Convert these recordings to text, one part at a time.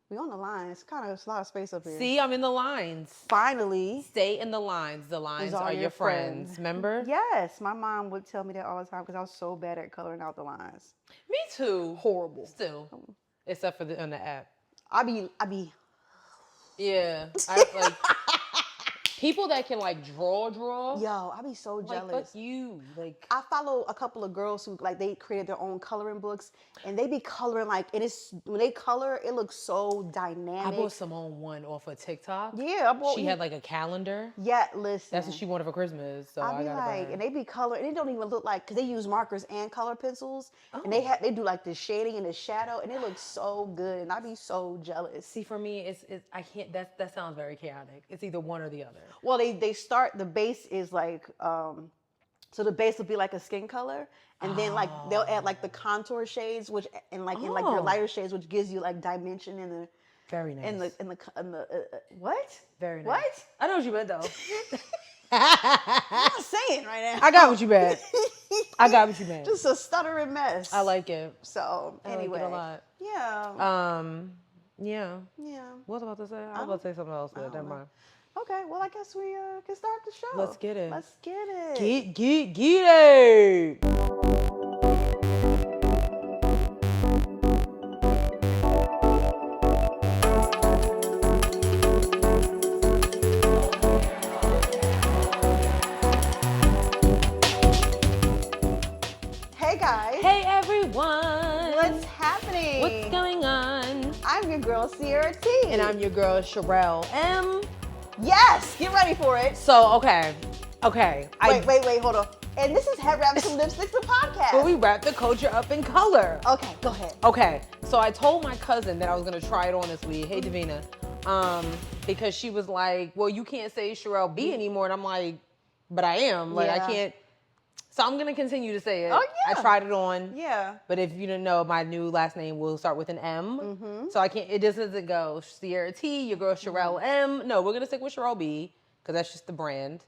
We on the line. It's kind of a lot of space up here. See, I'm in the lines. Finally. Stay in the lines. The lines are your friends. Remember? Yes. My mom would tell me that all the time because I was so bad at coloring out the lines. Me too. Horrible. Still. Except for on the app. I be. Yeah. I like people that can like draw. Yo, I be so jealous. Like, fuck you. Like, I follow a couple of girls who like they created their own coloring books, and they be coloring like, and it's when they color, it looks so dynamic. I bought Simone one off of TikTok. Yeah, she had like a calendar. Yeah, listen. That's what she wanted for Christmas. So I be got like, her. and they be coloring, and it don't even look like, cause they use markers and color pencils, and they do like the shading and the shadow, and it looks so good, and I be so jealous. See, for me, it's I can't. That sounds very chaotic. It's either one or the other. Well, they start, the base is like, so the base will be like a skin color, and then like they'll add like the contour shades, which and like in like your lighter shades, which gives you like dimension in the very nice in the what? Very nice. What? I know what you meant though. I'm not saying right now. I got what you meant. I got what you meant. Just a stuttering mess. I like it. So anyway, I like it a lot. Yeah. Yeah. Yeah. What was I about to say? I was about to say something else, but never mind. Okay, well, I guess we can start the show. Let's get it. Let's get it. Get it. Hey, guys. Hey, everyone. What's happening? What's going on? I'm your girl, Sierra T. And I'm your girl, Sherelle M. Yes, get ready for it. So, okay. Wait, hold on. And this is Headwraps and Lipsticks, the podcast. Where we wrap the culture up in color. Okay, go ahead. Okay, so I told my cousin that I was gonna try it on this week. Hey, Davina. Because she was like, well, you can't say Sherelle B anymore. And I'm like, but I am. Like, I can't. So I'm going to continue to say it. Oh, yeah. I tried it on. Yeah. But if you didn't know, my new last name will start with an M. Mm-hmm. So I can't, it just doesn't go Sierra T, your girl Sherelle M. No, we're going to stick with Sherelle B because that's just the brand.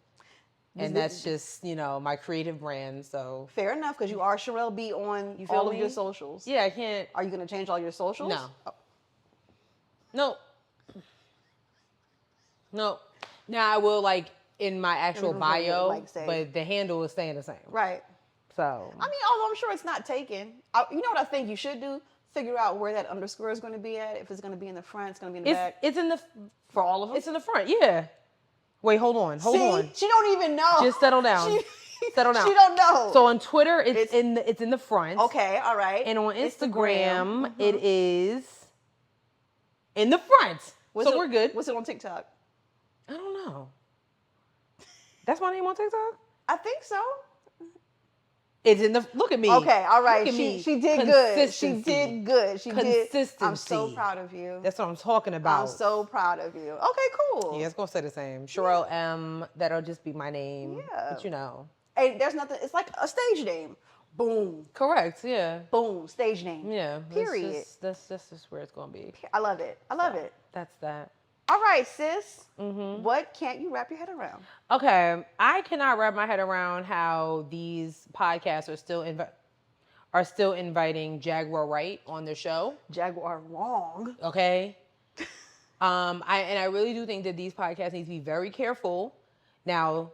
And that's just, you know, my creative brand, so. Fair enough, because you are Sherelle B on all of your socials. Yeah, I can't. Are you going to change all your socials? No. Oh. No. No. Now I will, like, in my actual bio, like, but the handle is staying the same. Right. So. I mean, although I'm sure it's not taken. You know what I think you should do? Figure out where that underscore is going to be at. If it's going to be in the front, it's going to be in the back. It's in the, for all of them? It's in the front, yeah. Wait, hold on. She don't even know. Just settle down. Settle down. She don't know. So on Twitter, it's in the front. Okay, all right. And on Instagram, it is in the front. We're good. What's it on TikTok? I don't know. That's my name on TikTok? I think so. It's in the, look at me. Okay, all right. She did good. She did good. She did. I'm so proud of you. That's what I'm talking about. I'm so proud of you. Okay, cool. Yeah, it's going to say the same. Sherelle M. That'll just be my name. Yeah. But you know. Hey, there's nothing. It's like a stage name. Boom. Correct, yeah. Boom. Stage name. Yeah. Period. That's just where it's going to be. I love it. I love it. That's that. All right, sis. Mm-hmm. What can't you wrap your head around? Okay, I cannot wrap my head around how these podcasts are still inviting Jaguar Wright on their show. Jaguar wrong. Okay. I really do think that these podcasts need to be very careful. Now,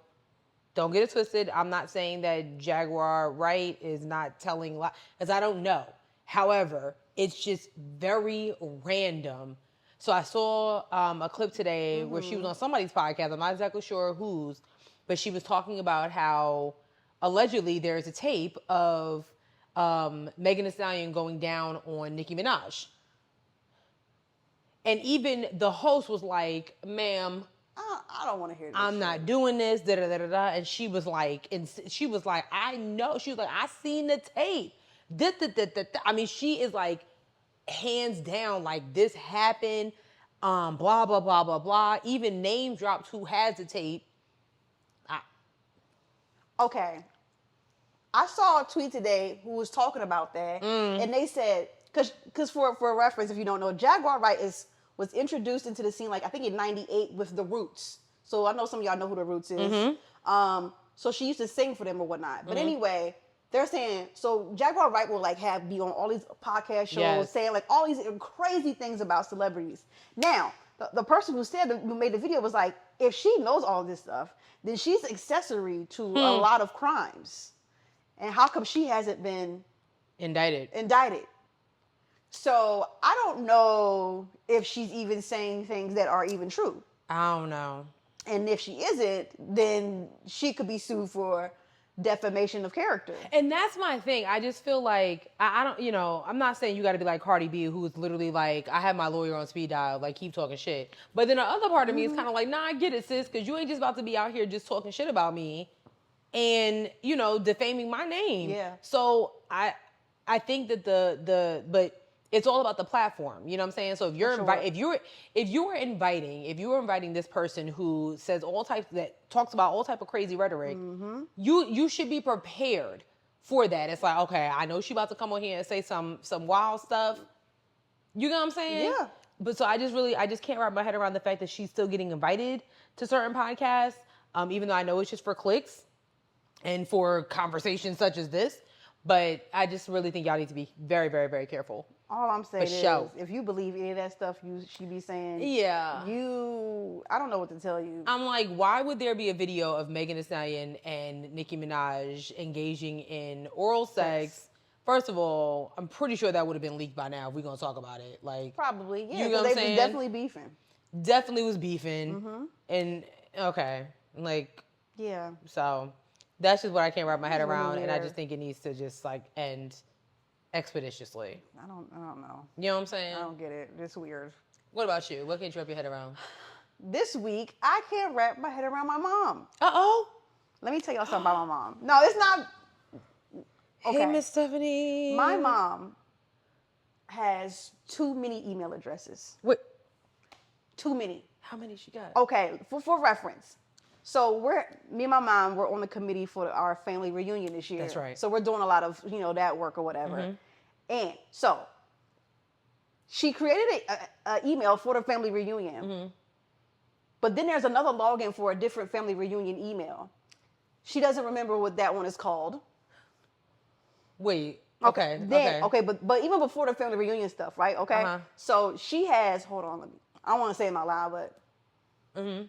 don't get it twisted. I'm not saying that Jaguar Wright is not telling lies, because I don't know. However, it's just very random. So I saw a clip today where she was on somebody's podcast. I'm not exactly sure whose, but she was talking about how allegedly there's a tape of Megan Thee Stallion going down on Nicki Minaj. And even the host was like, ma'am, I don't want to hear this. I'm not doing this, da-da-da-da-da. And she was like, I know. She was like, I seen the tape. Da-da-da-da-da. I mean, she is like, hands down, like, this happened, blah, blah, blah, blah, blah. Even name dropped who has the tape. Okay. I saw a tweet today who was talking about that, and they said, because for reference, if you don't know, Jaguar Wright was introduced into the scene, like, I think in 98 with The Roots. So I know some of y'all know who The Roots is. Mm-hmm. So she used to sing for them or whatnot. But anyway, they're saying, so Jaguar Wright will like be on all these podcast shows Yes. saying like all these crazy things about celebrities. Now, the person who made the video was like, if she knows all this stuff, then she's accessory to a lot of crimes. And how come she hasn't been indicted? So I don't know if she's even saying things that are even true. I don't know. And if she isn't, then she could be sued for defamation of character. And that's my thing. I just feel like, I don't, you know, I'm not saying you got to be like Cardi B, who's literally like, I have my lawyer on speed dial, like keep talking shit. But then the other part of me is kind of like, nah, I get it, sis, because you ain't just about to be out here just talking shit about me and, you know, defaming my name. Yeah. So I think that but it's all about the platform. You know what I'm saying? So if you're if you are inviting this person who says talks about all type of crazy rhetoric, you should be prepared for that. It's like, okay, I know she about to come on here and say some wild stuff. You know what I'm saying? Yeah. But so I just can't wrap my head around the fact that she's still getting invited to certain podcasts, even though I know it's just for clicks and for conversations such as this. But I just really think y'all need to be very, very, very careful. All I'm saying is, if you believe any of that stuff she be saying, I don't know what to tell you. I'm like, why would there be a video of Megan Thee Stallion and Nicki Minaj engaging in oral sex? First of all, I'm pretty sure that would have been leaked by now if we're going to talk about it. Like, probably, yeah. You know what I'm saying? Was definitely beefing. Definitely was beefing. And, okay, like, yeah. So that's just what I can't wrap my head It's around. really And I weird. just think it needs to just, like, end expeditiously. I don't know. You know what I'm saying? I don't get it. It's weird. What about you? What can't you wrap your head around? This week, I can't wrap my head around my mom. Uh-oh. Let me tell y'all something about my mom. No, it's not. Okay. Hey, Miss Stephanie. My mom has too many email addresses. What? Too many. How many she got? Okay, for reference. So me and my mom were on the committee for our family reunion this year. That's right. So we're doing a lot of, that work or whatever. And so she created a email for the family reunion. But then there's another login for a different family reunion email. She doesn't remember what that one is called. Wait. Okay. But even before the family reunion stuff, right? Okay. So she has. Hold on. I don't want to say it out loud, but.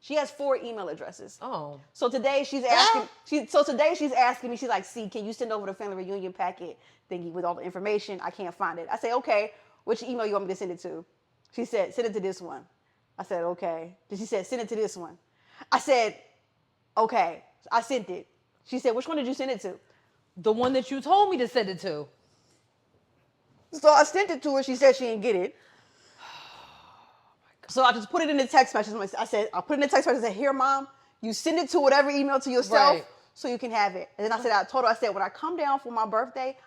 She has 4 email addresses. Oh. So today she's asking. She's asking me. She's like, "See, can you send over the family reunion packet thingy with all the information? I can't find it." I say, "Okay. Which email you want me to send it to?" She said, "Send it to this one." I said, "Okay." Then she said, "Send it to this one." I said, "Okay." I sent it. She said, "Which one did you send it to?" The one that you told me to send it to. So I sent it to her. She said she didn't get it. So I just put it in the text message. I put it in the text message. I said, "Here, Mom, you send it to whatever email to yourself so you can have it." And then I told her, when I come down for my birthday,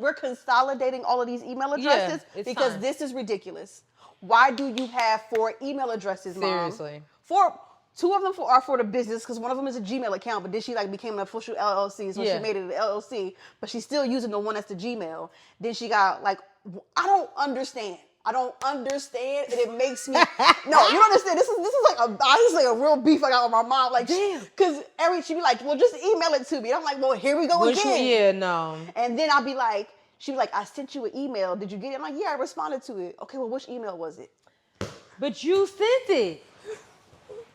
we're consolidating all of these email addresses because this is ridiculous. Why do you have 4 email addresses, Mom? Seriously. 2 of them are for the business because one of them is a Gmail account, but then she became an official LLC, so she made it an LLC, but she's still using the one that's the Gmail. Then she got I don't understand. And it makes me. No, you don't understand. This is honestly a real beef I got with my mom. Like, damn. Because she'd be like, "Well, just email it to me." And I'm like, "Well, here we go again." No. And then she'd be like, "I sent you an email. Did you get it?" I'm like, "Yeah, I responded to it." "Okay, well, which email was it?" But you sent it.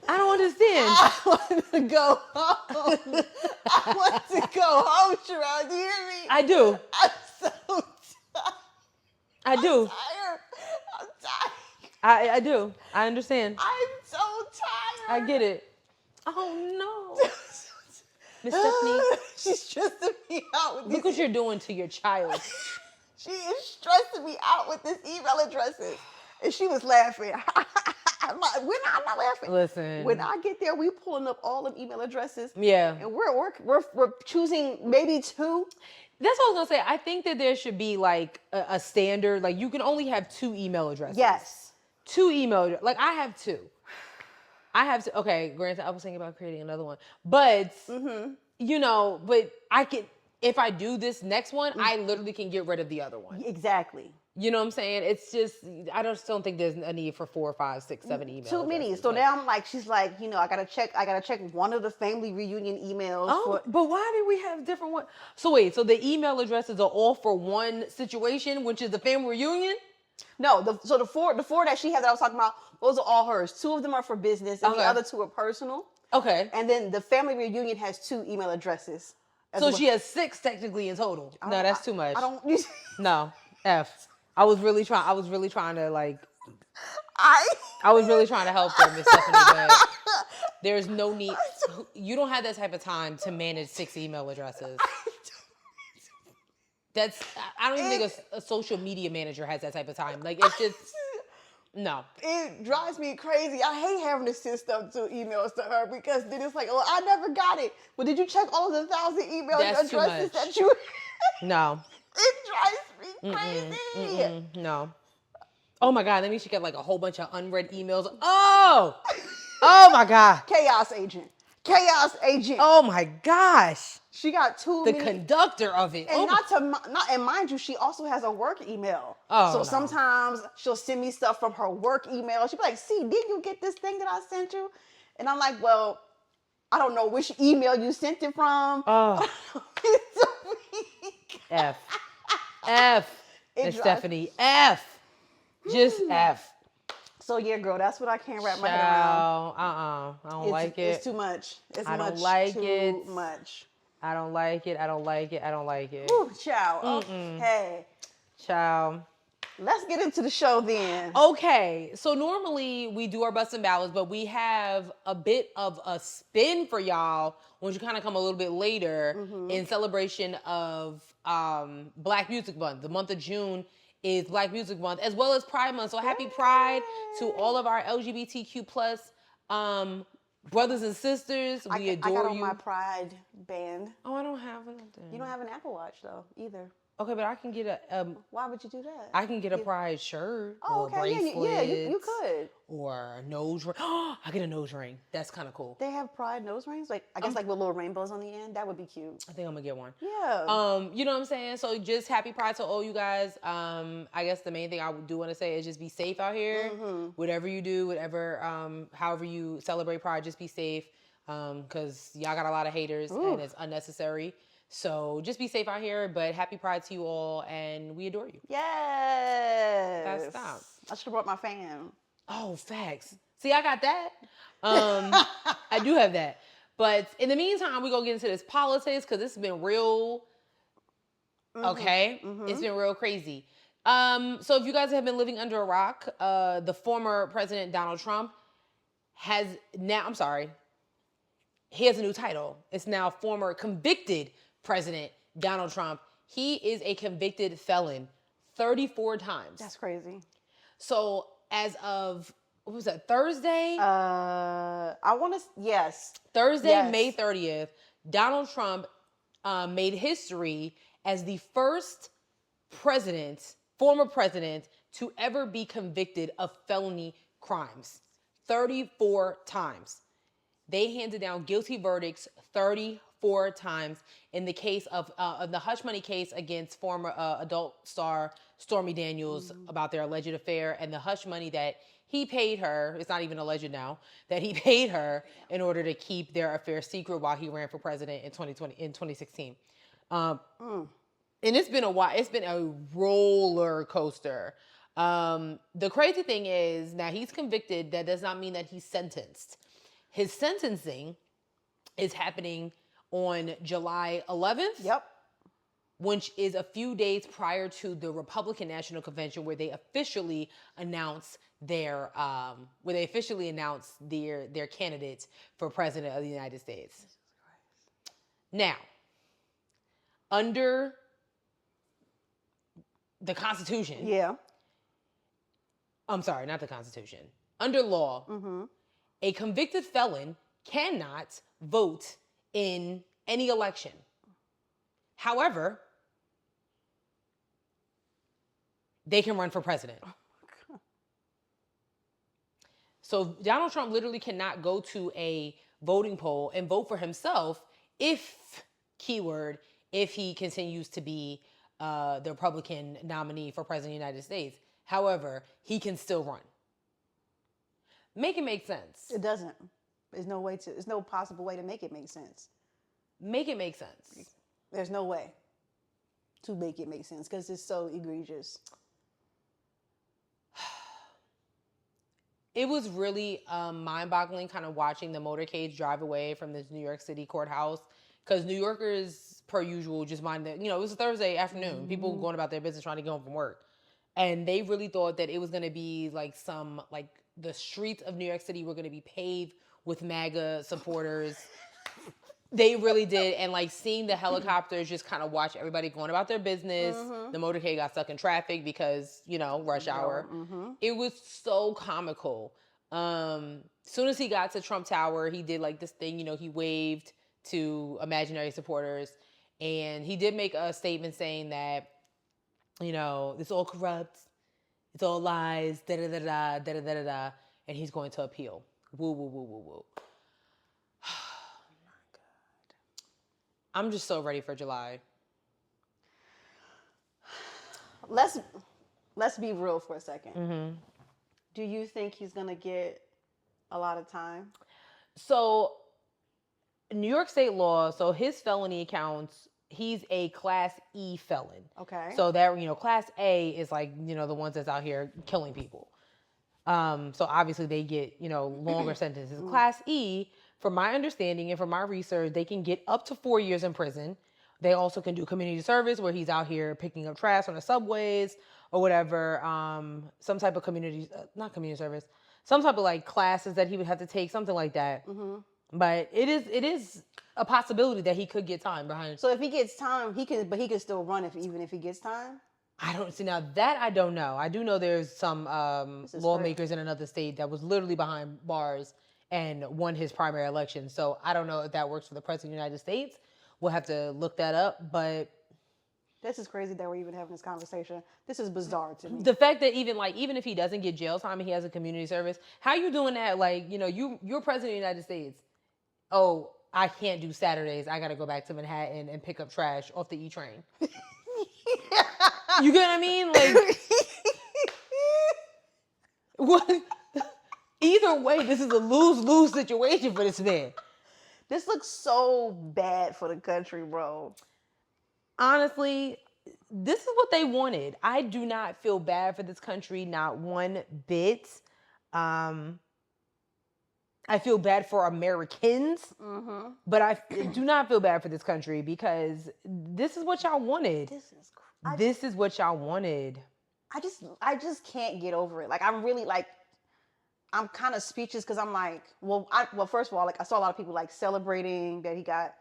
I don't understand. I want to go home. I want to go home, Sherelle. Do you hear me? I do. I'm so tired. I do. I'm tired. I do. I understand. I'm so tired. I get it. Oh no. Miss Stephanie. She's stressing me out with Look what you're doing to your child. She is stressing me out with this email addresses. And she was laughing. I'm not laughing. Listen. When I get there, we pulling up all the email addresses. Yeah. And we're choosing maybe 2. That's what I was gonna say. I think that there should be a standard. Like you can only have 2 email addresses. Yes. 2 email. Like I have 2. Okay, granted, I was thinking about creating another one, but but I can. If I do this next one, I literally can get rid of the other one. Exactly. You know what I'm saying? It's just, I just don't think there's a need for 4, 5, 6, 7 emails. Too many. So now I'm like, she's like, I gotta check one of the family reunion emails. But why did we have different ones? So wait, so the email addresses are all for one situation, which is the family reunion? No, the four that she has that I was talking about, those are all hers. 2 of them are for business, and the other 2 are personal. Okay. And then the family reunion has 2 email addresses. So she has 6 technically in total. No, that's too much. I don't. No, F. I was really trying to like. I was really trying to help her, Miss Stephanie, but there's no need. You don't have that type of time to manage 6 email addresses. I don't even think a social media manager has that type of time. Like, it's just, no. It drives me crazy. I hate having to send stuff to emails to her because then it's like, oh, I never got it. But did you check all of the 1,000 email addresses that you? No. It drives me crazy. No. Oh my God, that means she got like a whole bunch of unread emails. Oh my God. Chaos agent. Oh my gosh. She got the conductor of it. And and mind you, she also has a work email. Sometimes she'll send me stuff from her work email. She'll be like, "See, did you get this thing that I sent you?" And I'm like, "Well, I don't know which email you sent it from." Oh. F. And Stephanie, F. Just F. So yeah, girl, that's what I can't wrap my head around. I don't like it. It's too much. I don't like it. Too much. I don't like it. Ooh, child. Okay. Child. Let's get into the show then. Okay. So normally we do our bust and ballads, but we have a bit of a spin for y'all, which will kind of come a little bit later in celebration of Black Music Month. The month of June is Black Music Month, as well as Pride Month. So happy Pride to all of our LGBTQ plus brothers and sisters. We adore you. I got on my Pride band. Oh, I don't have anything. You don't have an Apple Watch though, either. Okay, but I can get a. Why would you do that? I can get a Pride shirt. Oh, or okay. bracelets, you could. Or a nose ring. I get a nose ring. That's kind of cool. They have Pride nose rings, like I guess like with little rainbows on the end. That would be cute. I think I'm gonna get one. Yeah. You know what I'm saying? So just happy Pride to all you guys. I guess the main thing I do want to say is just be safe out here. Whatever you do, however you celebrate Pride, just be safe. Because y'all got a lot of haters and it's unnecessary. So just be safe out here, but happy Pride to you all, and we adore you. Yes. That's stop. I should have brought my fan. Oh, facts. See, I got that. I do have that. But in the meantime, we're going to get into this politics because this has been real, okay? It's been real crazy. So if you guys have been living under a rock, the former President Donald Trump has now, he has a new title. It's now former convicted President Donald Trump. He is a convicted felon 34 times. That's crazy. So as of, what was that, Thursday? Yes. Thursday, yes. May 30th, Donald Trump made history as the first former president to ever be convicted of felony crimes. 34 times. They handed down guilty verdicts 34 times in the case of the hush money case against former adult star Stormy Daniels about their alleged affair, and the hush money that he paid her, it's not even alleged now, that he paid her in order to keep their affair secret while he ran for president in 2016. And it's been a while. It's been a roller coaster. The crazy thing is, now he's convicted. That does not mean that he's sentenced. His sentencing is happening on July 11th. Yep. Which is a few days prior to the Republican National Convention, where they officially announce their candidates for president of the United States. Now, under the Constitution. Yeah. I'm sorry, not the Constitution. Under law, a convicted felon cannot vote in any election. However, they can run for president. Oh my God. So Donald Trump literally cannot go to a voting poll and vote for himself if he continues to be the Republican nominee for president of the United States. However, he can still run. Make it make sense. It doesn't. There's no possible way to make it make sense. Make it make sense. There's no way to make it make sense because it's so egregious. It was really mind-boggling kind of watching the motorcades drive away from this New York City courthouse because New Yorkers, per usual, just mind that, it was a Thursday afternoon. Mm-hmm. People going about their business trying to get home from work. And they really thought that it was going to be like the streets of New York City were going to be paved with MAGA supporters. They really did. And like seeing the helicopters just kind of watch everybody going about their business. Mm-hmm. The motorcade got stuck in traffic because, rush hour. Mm-hmm. It was so comical. Soon as he got to Trump Tower, he did like this thing, he waved to imaginary supporters. And he did make a statement saying that, it's all corrupt. It's all lies, da-da-da-da, da-da-da-da-da. And he's going to appeal. Woo, woo, woo, woo, woo. I'm just so ready for July. Let's be real for a second. Mm-hmm. Do you think he's going to get a lot of time? So, New York state law, so his felony counts, he's a Class E felon. Okay. So that, Class A is like, the ones that's out here killing people. So obviously they get, longer sentences. Class E, from my understanding and from my research, they can get up to 4 years in prison. They also can do community service where he's out here picking up trash on the subways or whatever. Some type of not community service, some type of like classes that he would have to take, something like that. Mm-hmm. But it is a possibility that he could get time behind. So if he gets time, he can still run even if he gets time? I don't see now that I don't know. I do know there's some lawmakers in another state that was literally behind bars and won his primary election. So I don't know if that works for the president of the United States. We'll have to look that up. But this is crazy that we're even having this conversation. This is bizarre to me. The fact that even if he doesn't get jail time and he has a community service, how you doing that? Like, you're president of the United States. Oh, I can't do Saturdays. I got to go back to Manhattan and pick up trash off the E train. You get what I mean? Like, what? Either way, this is a lose-lose situation for this man. This looks so bad for the country, bro. Honestly, this is what they wanted. I do not feel bad for this country, not one bit. I feel bad for Americans, mm-hmm. but I do not feel bad for this country because this is what y'all wanted. This is what y'all wanted. I just can't get over it. Like, I'm kind of speechless because I'm like, first of all, like I saw a lot of people like celebrating that he got,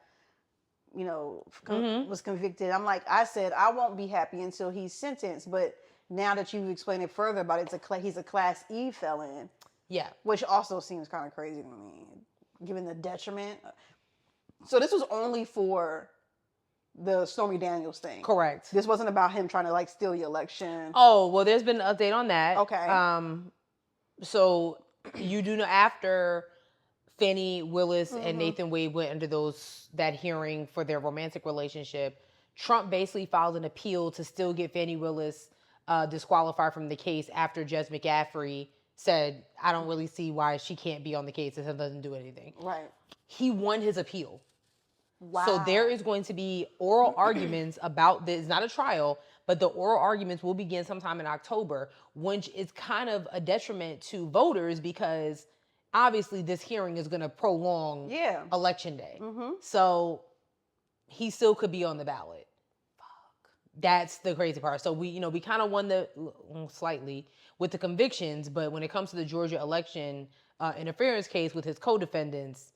mm-hmm. was convicted. I'm like, I said, I won't be happy until he's sentenced. But now that you've explained it further about it, he's a Class E felon. Yeah. Which also seems kind of crazy to me, given the detriment. So this was only for the Stormy Daniels thing. Correct. This wasn't about him trying to like steal your election. Oh, well, there's been an update on that. Okay. So you do know after Fani Willis mm-hmm. and Nathan Wade went under that hearing for their romantic relationship, Trump basically filed an appeal to still get Fani Willis disqualified from the case after Judge McCaffrey said, I don't really see why she can't be on the case. It doesn't do anything. Right. He won his appeal. Wow. So there is going to be oral arguments about this. It's not a trial, but the oral arguments will begin sometime in October, which is kind of a detriment to voters because obviously this hearing is going to prolong election day. Mm-hmm. So he still could be on the ballot. Fuck. That's the crazy part. So we kind of won slightly with the convictions, but when it comes to the Georgia election interference case with his co-defendants,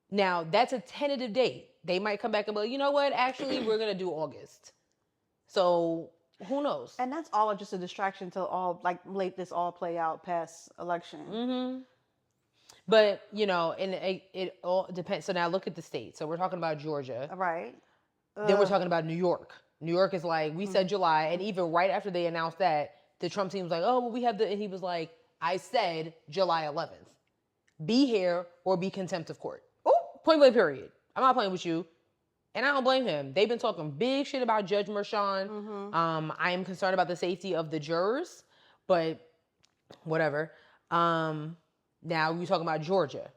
now that's a tentative date. They might come back and be like, you know what? Actually, we're going to do August. So who knows? And that's all just a distraction till let this all play out past election. Mm-hmm. But, and it all depends. So now look at the states. So we're talking about Georgia. Right. Then we're talking about New York. New York is like, we said July. And even right after they announced that, the Trump team was like, oh, well, we have and he was like, I said July 11th. Be here or be contempt of court. Oh, point blank period. I'm not playing with you. And I don't blame him. They've been talking big shit about Judge Merchan. I am concerned about the safety of the jurors, but whatever. Now we're talking about Georgia,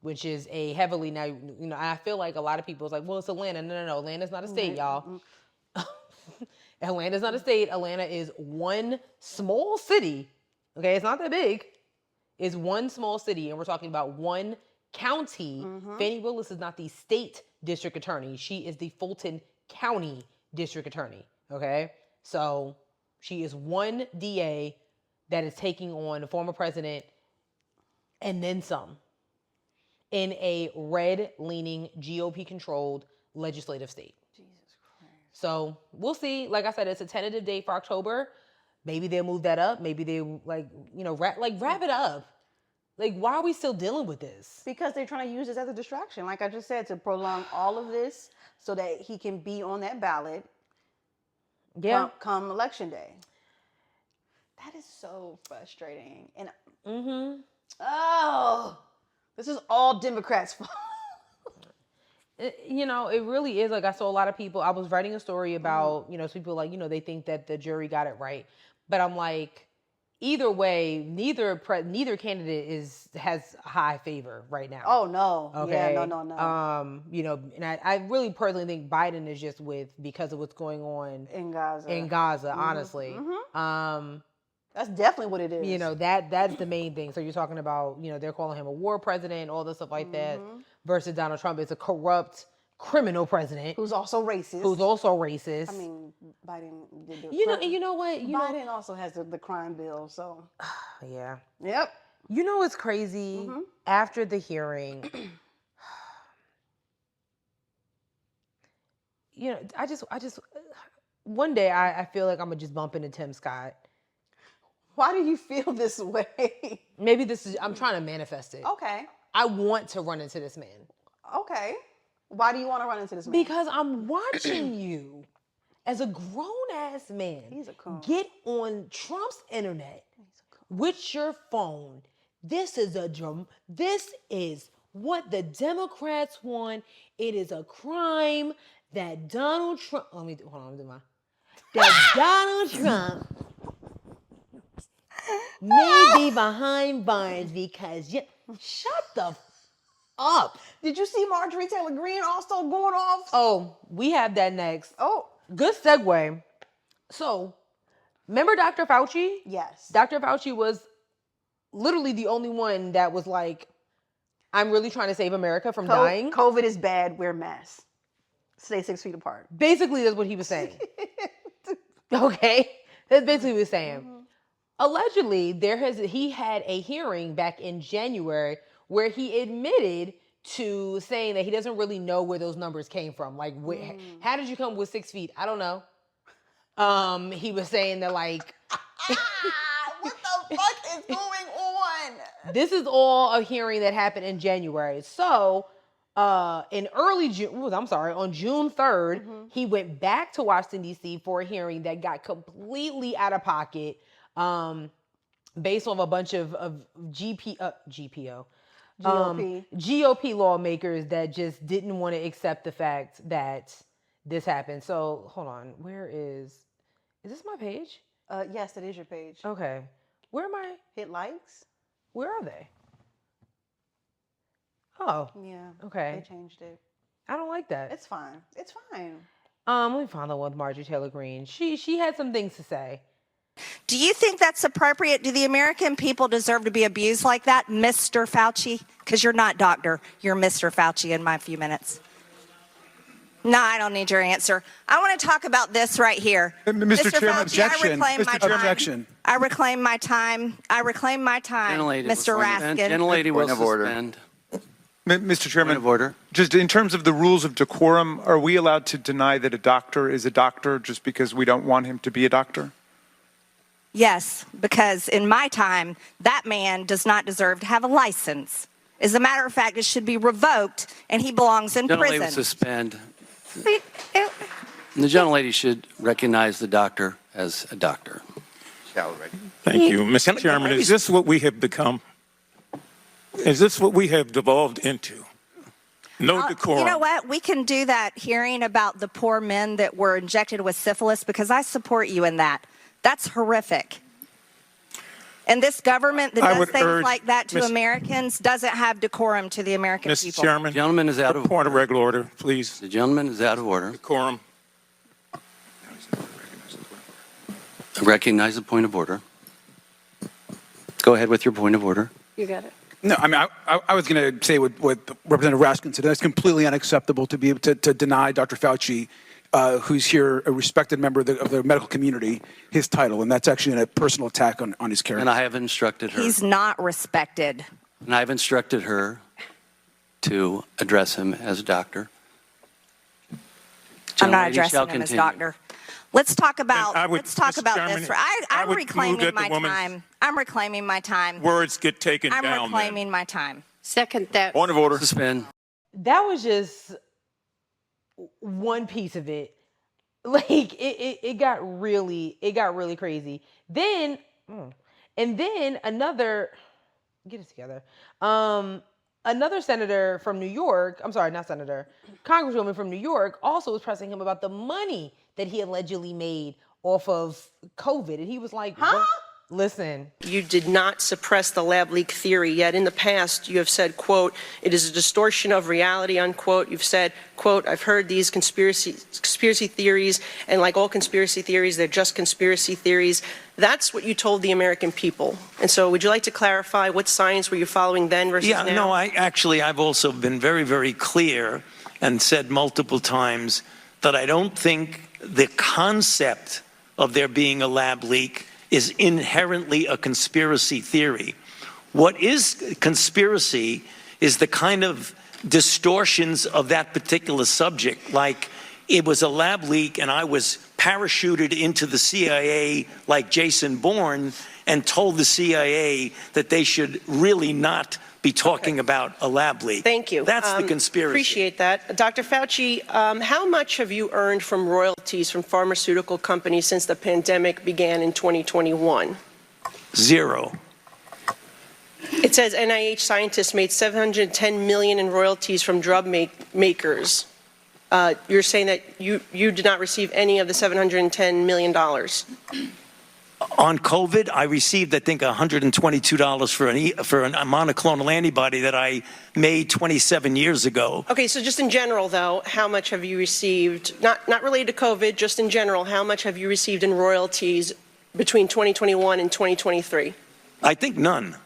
which is a heavily now, I feel like a lot of people is like, well, it's Atlanta. No. Atlanta's not a state, y'all. Atlanta's not a state. Atlanta is one small city. Okay, it's not that big. It's one small city, and we're talking about one county. Fannie Willis is not the state district attorney. She is the Fulton County district attorney. Okay, so she is one DA that is taking on the former president and then some in a red-leaning, GOP-controlled legislative state. Jesus Christ. So we'll see. Like I said, it's a tentative date for October. Maybe they'll move that up. Maybe they wrap it up. Like, why are we still dealing with this? Because they're trying to use this as a distraction, like I just said, to prolong all of this so that he can be on that ballot. Yeah. Come election day. That is so frustrating. And this is all Democrats' fault. It really is. Like, I saw a lot of people. I was writing a story about, some people like, they think that the jury got it right. But I'm like, either way, neither candidate has high favor right now. Oh, no. Okay. Yeah, no. And I really personally think Biden is just because of what's going on in Gaza, honestly. That's definitely what it is. That's the main thing. So you're talking about, they're calling him a war president, all this stuff like that, versus Donald Trump is a corrupt criminal president who's also racist. I mean, Biden did do you know what? Biden also has the crime bill, so yeah. Yep. You know what's crazy? After the hearing, I just one day I feel like I'm gonna just bump into Tim Scott. Why do you feel this way? Maybe I'm trying to manifest it. Okay. I want to run into this man. Okay. Why do you want to run into this man? Because I'm watching you as a grown-ass man get on Trump's internet with your phone. This is what the Democrats want. It is a crime that Donald Trump, that Donald Trump may be behind bars because shut the up. Did you see Marjorie Taylor Greene also going off? Oh, we have that next. Oh. Good segue. So, remember Dr. Fauci? Yes. Dr. Fauci was literally the only one that was like, I'm really trying to save America from dying. COVID is bad, wear masks. Stay 6 feet apart. Basically, that's what he was saying. Okay? That's basically what he was saying. Allegedly, he had a hearing back in January where he admitted to saying that he doesn't really know where those numbers came from. Like, how did you come with 6 feet? I don't know. He was saying that, like... what the fuck is going on? This is all a hearing that happened in January. So, in early June, on June 3rd, he went back to Washington, D.C. for a hearing that got completely out of pocket based on a bunch of GOP lawmakers that just didn't want to accept the fact that this happened. So, hold on. Is this my page? Yes, that is your page. Okay. Where am I? Hit likes. Where are they? Oh. Yeah. Okay. They changed it. I don't like that. It's fine. It's fine. Let me find the one with Marjorie Taylor Greene. She had some things to say. Do you think that's appropriate? Do the American people deserve to be abused like that, Mr. Fauci? Because you're not doctor. You're Mr. Fauci in my few minutes. No, I don't need your answer. I want to talk about this right here. Mr. Chairman, Fauci, objection. I reclaim my time. I reclaim my time, Mr. Raskin. Gentlelady will suspend. Mr. Chairman, of order. Just in terms of the rules of decorum, are we allowed to deny that a doctor is a doctor just because we don't want him to be a doctor? Yes, because in my time, that man does not deserve to have a license. As a matter of fact, it should be revoked, and he belongs in Gentlelady prison. will suspend. The gentlelady should recognize the doctor as a doctor. Thank you. Mr. Chairman, is this what we have become? Is this what we have devolved into? No decorum. You know what? We can do that hearing about the poor men that were injected with syphilis because I support you in that. That's horrific. And this government that I does would things urge like that to Miss- Americans doesn't have decorum to the American Mr. people. Chairman, The gentleman is out of point of order. regular order, please. The gentleman is out of order. Decorum. I recognize the point of order. Go ahead with your point of order. You got it. No, I mean, I was going to say what Representative Raskin said. That's completely unacceptable to be able to deny Dr. Fauci, who's here, a respected member of the medical community, his title. And that's actually a personal attack on his character. And I have instructed her. He's not respected. And I've instructed her to address him as a doctor. I'm not Gentlelady shall addressing him as continue. doctor. Let's talk about And I would- let's talk Mr. about Chairman, this. I I'm would reclaiming move that the my woman's time. I'm reclaiming my time. Words get taken I'm down. reclaiming my time. Second that. Point of order. Suspend. That was just one piece of it. Like it got really crazy. Then and then another get it together. Another senator from New York, I'm sorry, not senator, congresswoman from New York also was pressing him about the money that he allegedly made off of COVID. And he was like, huh? Listen. You did not suppress the lab leak theory, yet in the past you have said, quote, it is a distortion of reality, unquote. You've said, quote, I've heard these conspiracy theories, and like all conspiracy theories, they're just conspiracy theories. That's what you told the American people. And so would you like to clarify what science were you following then versus now? Yeah, no, I've also been very, very clear and said multiple times that I don't think the concept of there being a lab leak is inherently a conspiracy theory. What is conspiracy is the kind of distortions of that particular subject, like it was a lab leak and I was parachuted into the CIA like Jason Bourne and told the CIA that they should really not be talking about a lab leak. Thank you. That's the conspiracy. Appreciate that. Dr. Fauci, how much have you earned from royalties from pharmaceutical companies since the pandemic began in 2021? Zero. It says NIH scientists made $710 million in royalties from drug makers. You're saying that you did not receive any of the $710 million. On COVID, I received, I think, $122 for a monoclonal antibody that I made 27 years ago. Okay, so just in general, though, how much have you received, not related to COVID, just in general, how much have you received in royalties between 2021 and 2023? I think none.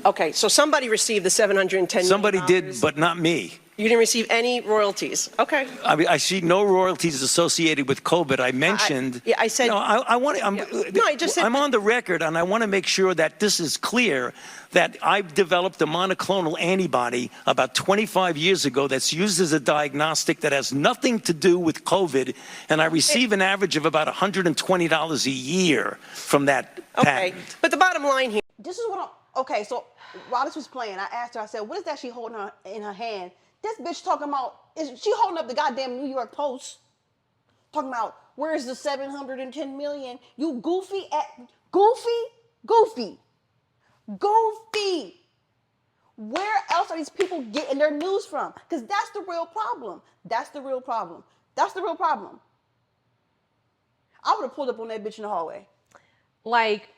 Okay, so somebody received the $710 million. Somebody did, but not me. You didn't receive any royalties. Okay. I mean, I see no royalties associated with COVID. I mentioned. I said. No, I want to. No, I just said. I'm on the record, and I want to make sure that this is clear. That I've developed a monoclonal antibody about 25 years ago that's used as a diagnostic that has nothing to do with COVID, and I receive an average of about $120 a year from that patent. Okay, but the bottom line here. This is what okay, so while this was playing, I asked her, I said, what is that she holding in her hand? This bitch talking about, is she holding up the goddamn New York Post? Talking about, where's the 710 million? You goofy. Where else are these people getting their news from? Because that's the real problem. I would have pulled up on that bitch in the hallway. Like,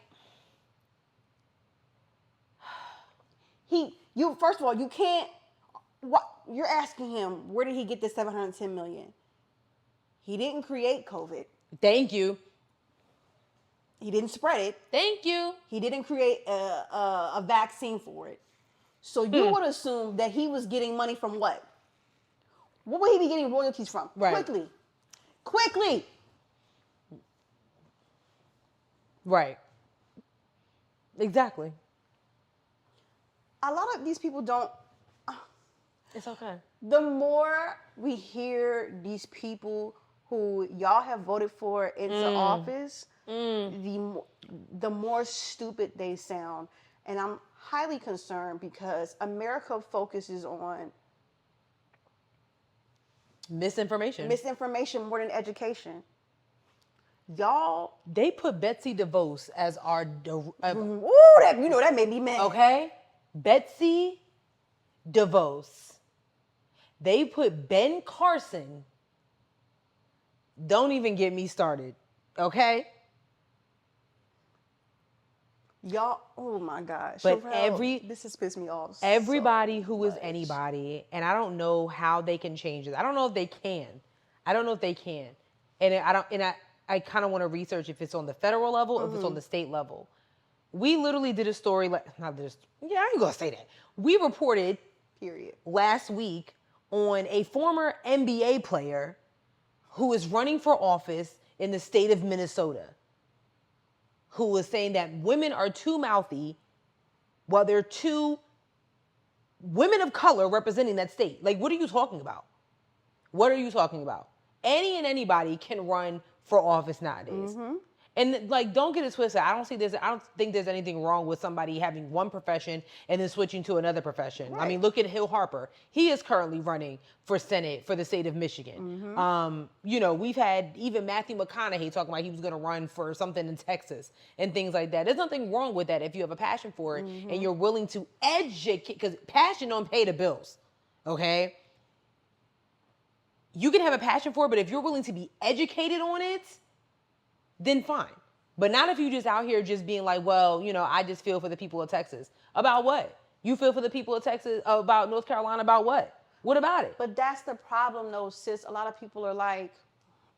first of all, you can't, what, you're asking him, where did he get this 710 million? He didn't create COVID. thank you. He didn't spread it. Thank you. He didn't create a vaccine for it. So you would assume that he was getting money from what? What would he be getting royalties from? Right. Quickly. Right. Exactly. A lot of these people don't. It's okay. The more we hear these people who y'all have voted for into office, the more stupid they sound. And I'm highly concerned because America focuses on Misinformation. misinformation more than education. Y'all, They put Betsy DeVos as our, that made me mad. okay? Betsy DeVos They put Ben Carson. Don't even get me started, okay? Y'all, oh my gosh. But this has pissed me off. Everybody so who is much. anybody, and I don't know how they can change this. I don't know if they can. And I kind of want to research if it's on the federal level or if it's on the state level. We literally did a story, I ain't gonna say that. We reported, last week on a former NBA player who is running for office in the state of Minnesota, who was saying that women are too mouthy while they're two women of color representing that state. Like, what are you talking about? What are you talking about? Any and anybody can run for office nowadays. And like, don't get it twisted. I don't think there's anything wrong with somebody having one profession and then switching to another profession. Right. I mean, look at Hill Harper. He is currently running for Senate for the state of Michigan. We've had even Matthew McConaughey talking about he was going to run for something in Texas and things like that. There's nothing wrong with that if you have a passion for it and you're willing to educate, because passion don't pay the bills, okay? You can have a passion for it, but if you're willing to be educated on it, then fine. But not if you just out here just being like, well, I just feel for the people of Texas. About what? You feel for the people of Texas, about North Carolina, about what? What about it? But that's the problem, though, sis. A lot of people are like,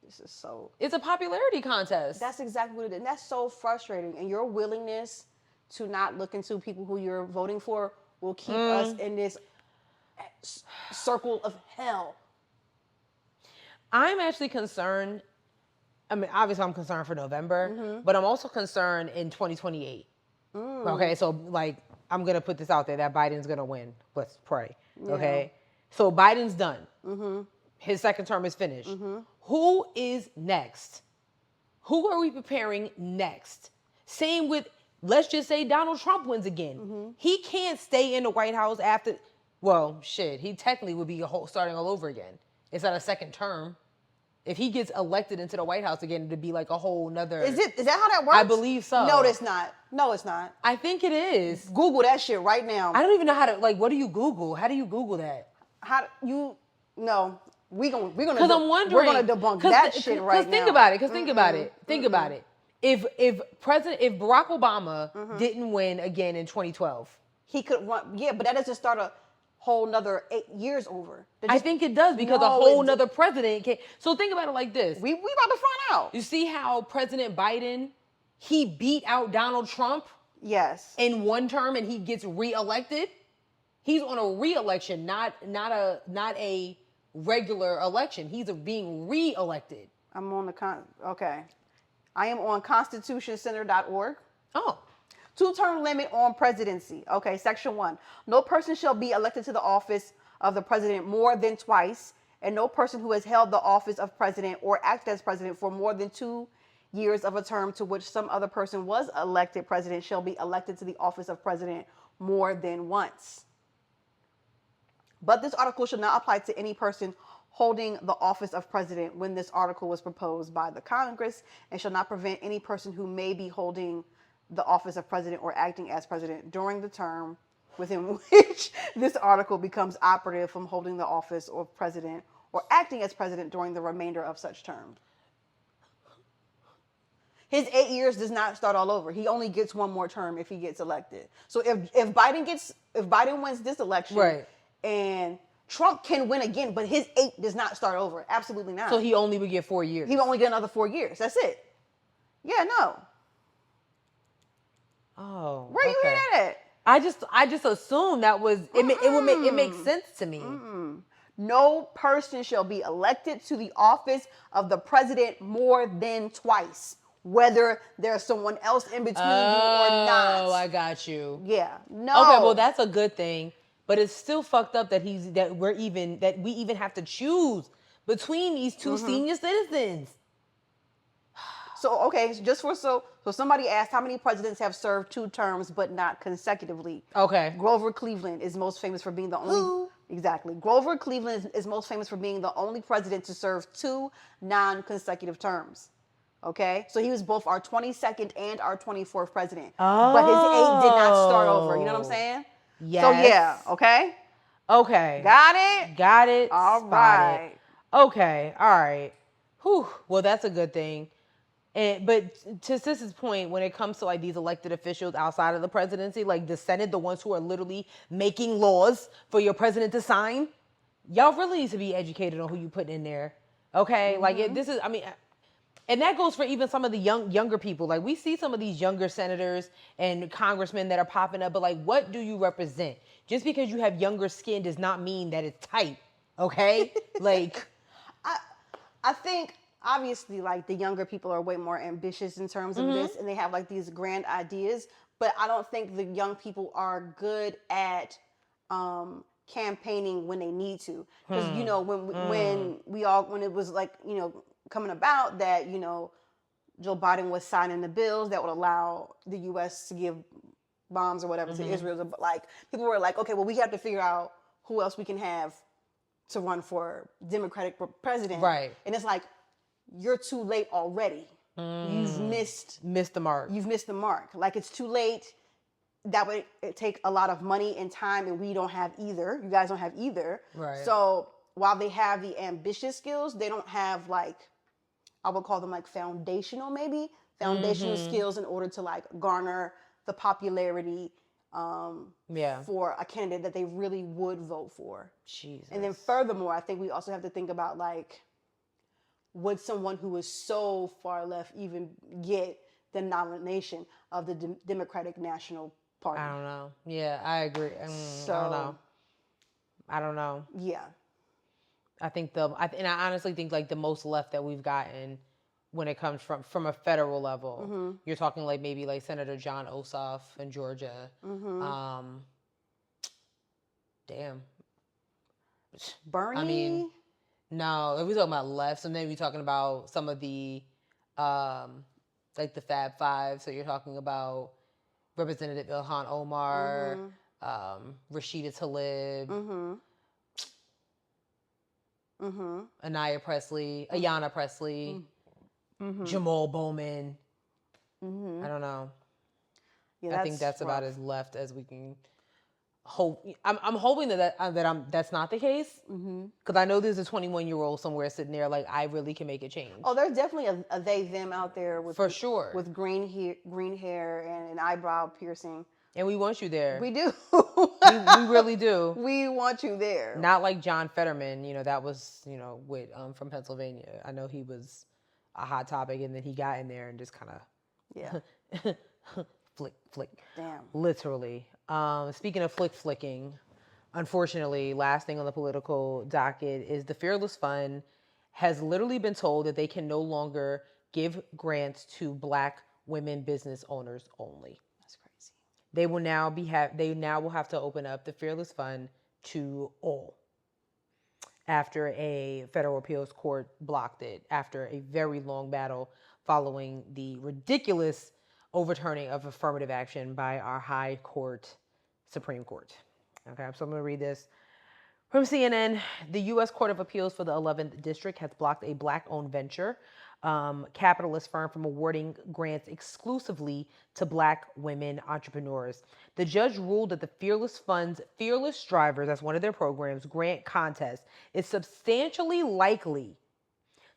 this is so... It's a popularity contest. That's exactly what it is. And that's so frustrating. And your willingness to not look into people who you're voting for will keep us in this circle of hell. I'm actually concerned. I mean, obviously I'm concerned for November, but I'm also concerned in 2028. Okay, so like, I'm going to put this out there that Biden's going to win. Let's pray. Yeah. Okay, so Biden's done. His second term is finished. Who is next? Who are we preparing next? Same with, let's just say Donald Trump wins again. He can't stay in the White House after, well, shit, he technically would be starting all over again. It's not a second term. If he gets elected into the White House again, it'd be like a whole nother... Is that how that works? I believe so. No, it's not. No, it's not. I think it is. Google that shit right now. I don't even know how to, what do you Google? How do you Google that? No, we're gonna Because I'm wondering... We're gonna debunk that shit right now. Because think about it. Think about it. If Barack Obama didn't win again in 2012... He could run, yeah, but that doesn't start a whole nother 8 years over. I think it does, because a whole nother president came. So think about it like this. We about to find out. You see how President Biden, he beat out Donald Trump? Yes. In one term, and he gets reelected? He's on a re-election, not a regular election. He's being re-elected. I'm on okay. I am on constitutioncenter.org. Oh. 2-term limit on presidency. Okay, section 1. No person shall be elected to the office of the president more than twice, and no person who has held the office of president or acted as president for more than 2 years of a term to which some other person was elected president shall be elected to the office of president more than once. But this article should not apply to any person holding the office of president when this article was proposed by the Congress, and shall not prevent any person who may be holding the office of president or acting as president during the term within which this article becomes operative from holding the office of president or acting as president during the remainder of such term. His 8 years does not start all over. He only gets one more term if he gets elected. So if Biden wins this election, right, and Trump can win again, but his 8 does not start over. Absolutely not. So he only would get 4 years. He would only get another 4 years. That's it. Yeah, no. Oh, where you hear that at? I just assumed that was it makes sense to me. No person shall be elected to the office of the president more than twice, whether there's someone else in between you or not. Oh, I got you. Yeah. No. Okay, well that's a good thing, but it's still fucked up that we even have to choose between these two senior citizens. So, okay, so somebody asked how many presidents have served 2 terms but not consecutively. Okay. Grover Cleveland is most famous for being the only... Exactly. Grover Cleveland is most famous for being the only president to serve 2 non-consecutive terms. Okay? So he was both our 22nd and our 24th president. Oh. But his 8 did not start over. You know what I'm saying? Yes. So, yeah, okay? Okay. Got it? Got it. All spotted. right. Okay. All right. Whew. Well, that's a good thing. But to Sis's point, when it comes to like these elected officials outside of the presidency, like the Senate, the ones who are literally making laws for your president to sign, y'all really need to be educated on who you put in there. Okay? Mm-hmm. Like this is, I mean, and that goes for even some of the younger people. Like we see some of these younger senators and congressmen that are popping up, but like, what do you represent? Just because you have younger skin does not mean that it's tight. Okay? Like, I think obviously like the younger people are way more ambitious in terms of this, and they have like these grand ideas, but I don't think the young people are good at campaigning when they need to. Because you know, when it was like, you know, coming about that, you know, Joe Biden was signing the bills that would allow the US to give bombs or whatever to Israel, but like people were like, okay, well, we have to figure out who else we can have to run for Democratic president. Right. And it's like, you're too late already. You've missed the mark. You've missed the mark. Like, it's too late. That would take a lot of money and time, and we don't have either. You guys don't have either. Right. So while they have the ambitious skills, they don't have like, I would call them like foundational skills in order to like garner the popularity for a candidate that they really would vote for. Jesus. And then furthermore, I think we also have to think about like, would someone who is so far left even get the nomination of the Democratic National Party? I don't know. Yeah, I agree. I don't know. Yeah. I think and I honestly think like the most left that we've gotten when it comes from a federal level, you're talking like maybe like Senator John Ossoff in Georgia. Damn. Bernie? I mean, no, if we're talking about left, so maybe we're talking about some of the, like the Fab Five. So you're talking about Representative Ilhan Omar, Rashida Tlaib, Ayanna Presley, Jamal Bowman. I don't know. Yeah, I think that's about as left as we can hope. I'm hoping that's not the case, because I know there's a 21-year-old somewhere sitting there like, I really can make a change. Oh, there's definitely a they them out there with for sure with green hair and an eyebrow piercing. And we want you there. We do. we really do. We want you there. Not like John Fetterman, that was, with from Pennsylvania. I know he was a hot topic, and then he got in there and just kind of flick. Damn. Literally. Speaking of flicking, unfortunately, last thing on the political docket is the Fearless Fund has literally been told that they can no longer give grants to Black women business owners only. They will now will have to open up the Fearless Fund to all after a federal appeals court blocked it after a very long battle following the ridiculous overturning of affirmative action by our high court, Supreme Court. Okay, so I'm going to read this from CNN. The U.S. Court of Appeals for the 11th District has blocked a Black-owned venture capitalist firm from awarding grants exclusively to Black women entrepreneurs. The judge ruled that the Fearless Fund's Fearless Drivers, that's one of their programs, grant contest is substantially likely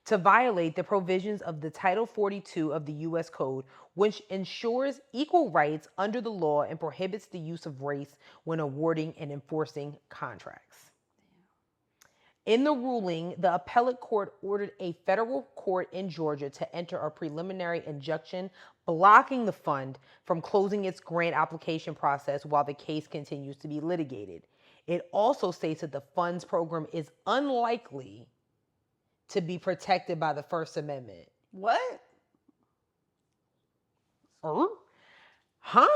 to violate the provisions of the Title 42 of the U.S. Code, which ensures equal rights under the law and prohibits the use of race when awarding and enforcing contracts. In the ruling, the appellate court ordered a federal court in Georgia to enter a preliminary injunction blocking the fund from closing its grant application process while the case continues to be litigated. It also states that the fund's program is unlikely to be protected by the First Amendment. What? Huh?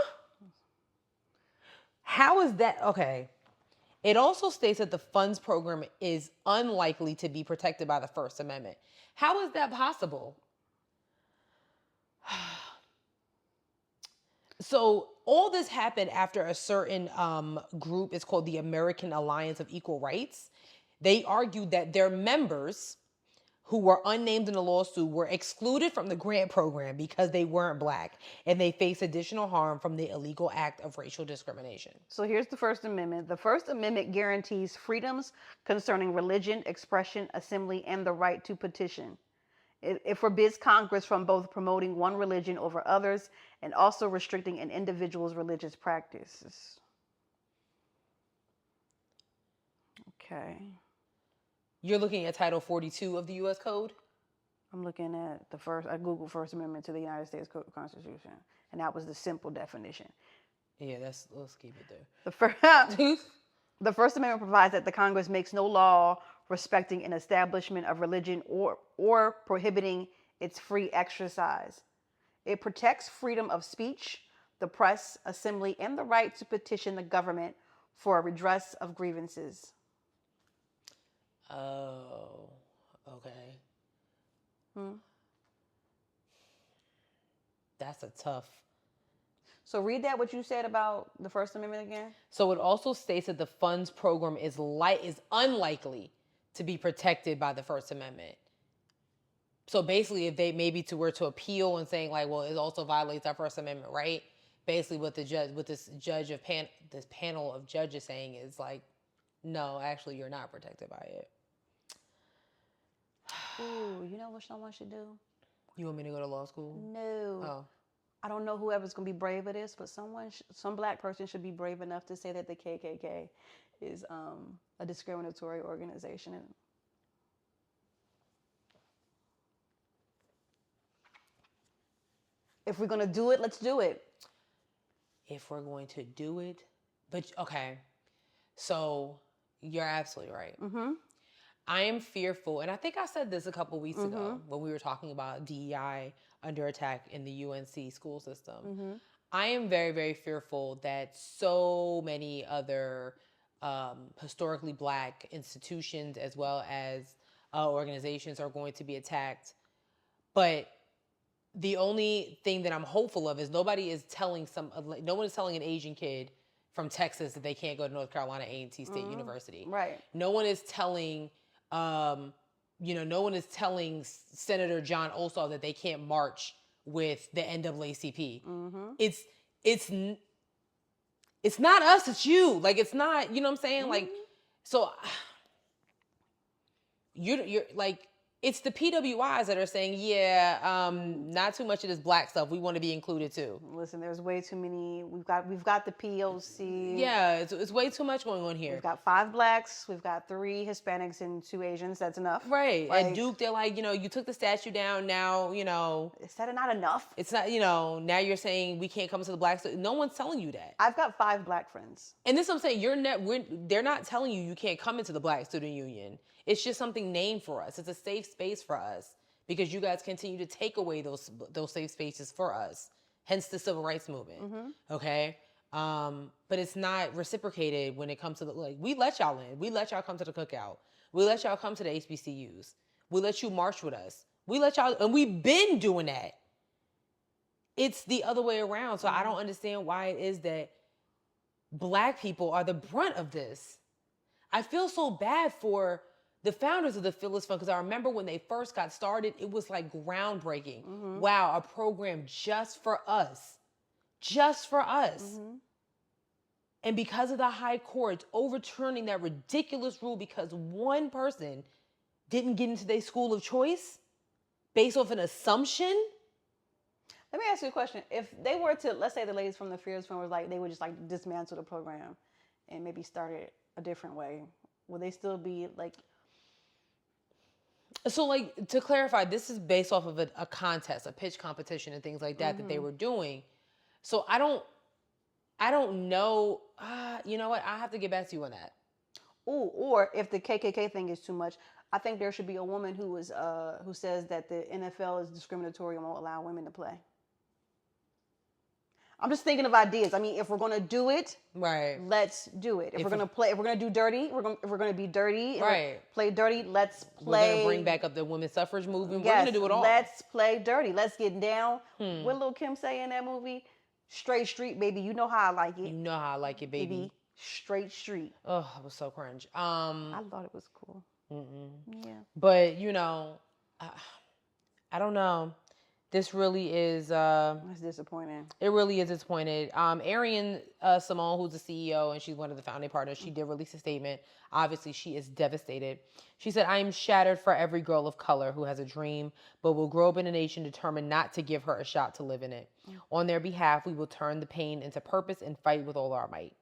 How is that? Okay. It also states that the funds program is unlikely to be protected by the First Amendment. How is that possible? So all this happened after a certain group, it's called the American Alliance of Equal Rights. They argued that their members who were unnamed in the lawsuit were excluded from the grant program because they weren't Black, and they face additional harm from the illegal act of racial discrimination. So here's the First Amendment. The First Amendment guarantees freedoms concerning religion, expression, assembly, and the right to petition. It forbids Congress from both promoting one religion over others and also restricting an individual's religious practices. Okay. You're looking at Title 42 of the U.S. Code? I'm looking at I Googled First Amendment to the United States Constitution, and that was the simple definition. Yeah, let's keep it there. The First Amendment provides that the Congress makes no law respecting an establishment of religion or prohibiting its free exercise. It protects freedom of speech, the press, assembly, and the right to petition the government for a redress of grievances. Oh, okay. That's a tough. So read that, what you said about the First Amendment again. So it also states that the funds program is unlikely to be protected by the First Amendment. So basically, if they maybe were to appeal and saying like, well, it also violates our First Amendment, right? Basically, what this panel of judges saying is like, no, actually, you're not protected by it. Ooh, you know what someone should do? You want me to go to law school? No. Oh. I don't know whoever's going to be brave of this, but some Black person should be brave enough to say that the KKK is a discriminatory organization. If we're going to do it, let's do it. If we're going to do it, but okay. So you're absolutely right. Mm-hmm. I am fearful, and I think I said this a couple weeks ago when we were talking about DEI under attack in the UNC school system. Mm-hmm. I am very, very fearful that so many other historically Black institutions as well as organizations are going to be attacked. But the only thing that I'm hopeful of is no one is telling an Asian kid from Texas that they can't go to North Carolina A&T State University. Right. No one is telling no one is telling Senator John Ossoff that they can't march with the NAACP. Mm-hmm. It's not us, it's you. Like, it's not, you know what I'm saying? Mm-hmm. Like, so you're like, it's the PWIs that are saying, not too much of this Black stuff. We want to be included too. Listen, there's way too many. We've got the POC. Yeah, it's way too much going on here. We've got 5 Blacks, we've got 3 Hispanics and 2 Asians. That's enough. Right. At Duke, they're like, you took the statue down. Now, is that not enough? It's not, now you're saying we can't come to the Black student. No one's telling you that. I've got 5 Black friends. And this is what I'm saying. They're not telling you can't come into the Black Student Union. It's just something named for us. It's a safe space for us because you guys continue to take away those safe spaces for us. Hence the civil rights movement. Mm-hmm. Okay. But it's not reciprocated when it comes to we let y'all in. We let y'all come to the cookout. We let y'all come to the HBCUs. We let you march with us. We let y'all, and we've been doing that. It's the other way around. So I don't understand why it is that Black people are the brunt of this. I feel so bad for the founders of the Phyllis Fund, because I remember when they first got started, it was like groundbreaking. Mm-hmm. Wow, a program just for us. Just for us. Mm-hmm. And because of the high court overturning that ridiculous rule because one person didn't get into their school of choice based off an assumption. Let me ask you a question. If they were to, let's say the ladies from the Fears Fund was like, they would just like dismantle the program and maybe start it a different way, will they still be like... So, like, to clarify, this is based off of a contest, a pitch competition and things like that that they were doing. So I don't know. You know what? I'll have to get back to you on that. Ooh, or if the KKK thing is too much, I think there should be a woman who says that the NFL is discriminatory and won't allow women to play. I'm just thinking of ideas. I mean, if we're gonna do it, right, let's do it. If we're gonna do dirty, if we're gonna be dirty, right, play dirty. Let's play. We're gonna bring back up the women's suffrage movement. Yes, we're gonna do it all. Let's play dirty. Let's get down. What Lil' Kim say in that movie? Straight street, baby. You know how I like it. You know how I like it, baby. Straight street. Oh, it was so cringe. I thought it was cool. Mm-mm. Yeah. But I don't know. This really is. That's disappointing. It really is disappointed. Arian Simone, who's the CEO and she's one of the founding partners, she did release a statement. Obviously, she is devastated. She said, "I am shattered for every girl of color who has a dream, but will grow up in a nation determined not to give her a shot to live in it. On their behalf, we will turn the pain into purpose and fight with all our might."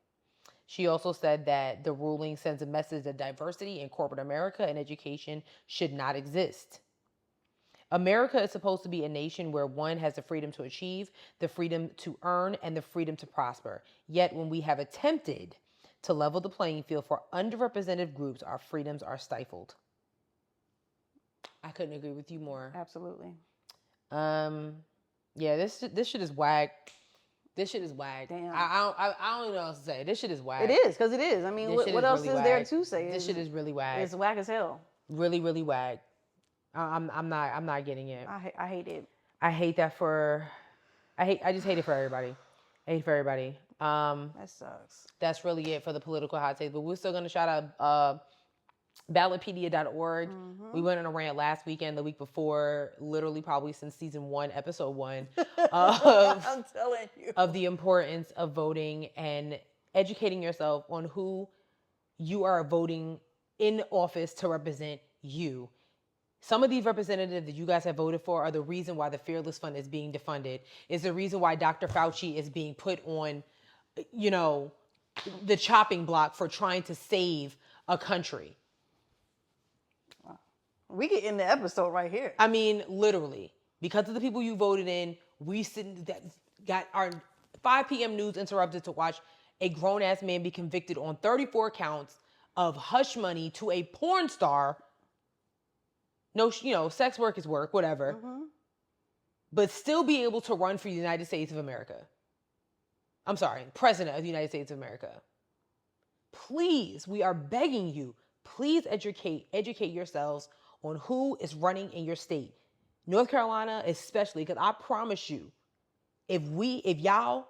She also said that the ruling sends a message that diversity in corporate America and education should not exist. America is supposed to be a nation where one has the freedom to achieve, the freedom to earn, and the freedom to prosper. Yet when we have attempted to level the playing field for underrepresented groups, our freedoms are stifled. I couldn't agree with you more. Absolutely. Yeah, this shit is whack. This shit is whack. Damn. I don't even know what else to say. This shit is whack. It is, because it is. I mean, what else is there to say? This shit is really whack. It's whack as hell. Really, really whack. I'm not getting it. I hate it. I just hate it for everybody. I hate it for everybody. That sucks. That's really it for the political hot takes. But we're still gonna shout out ballotpedia.org. We went on a rant last weekend, the week before, literally probably since season 1, episode 1, I'm telling you. of the importance of voting and educating yourself on who you are voting in office to represent you. Some of these representatives that you guys have voted for are the reason why the Fearless Fund is being defunded. Is the reason why Dr. Fauci is being put on, the chopping block for trying to save a country. We get in the episode right here. I mean, literally, because of the people you voted in, we got our 5 p.m. news interrupted to watch a grown-ass man be convicted on 34 counts of hush money to a porn star. No, sex work is work, whatever. But still be able to run for the United States of America. I'm sorry, President of the United States of America. Please, we are begging you, please educate yourselves on who is running in your state. North Carolina especially, because I promise you, if y'all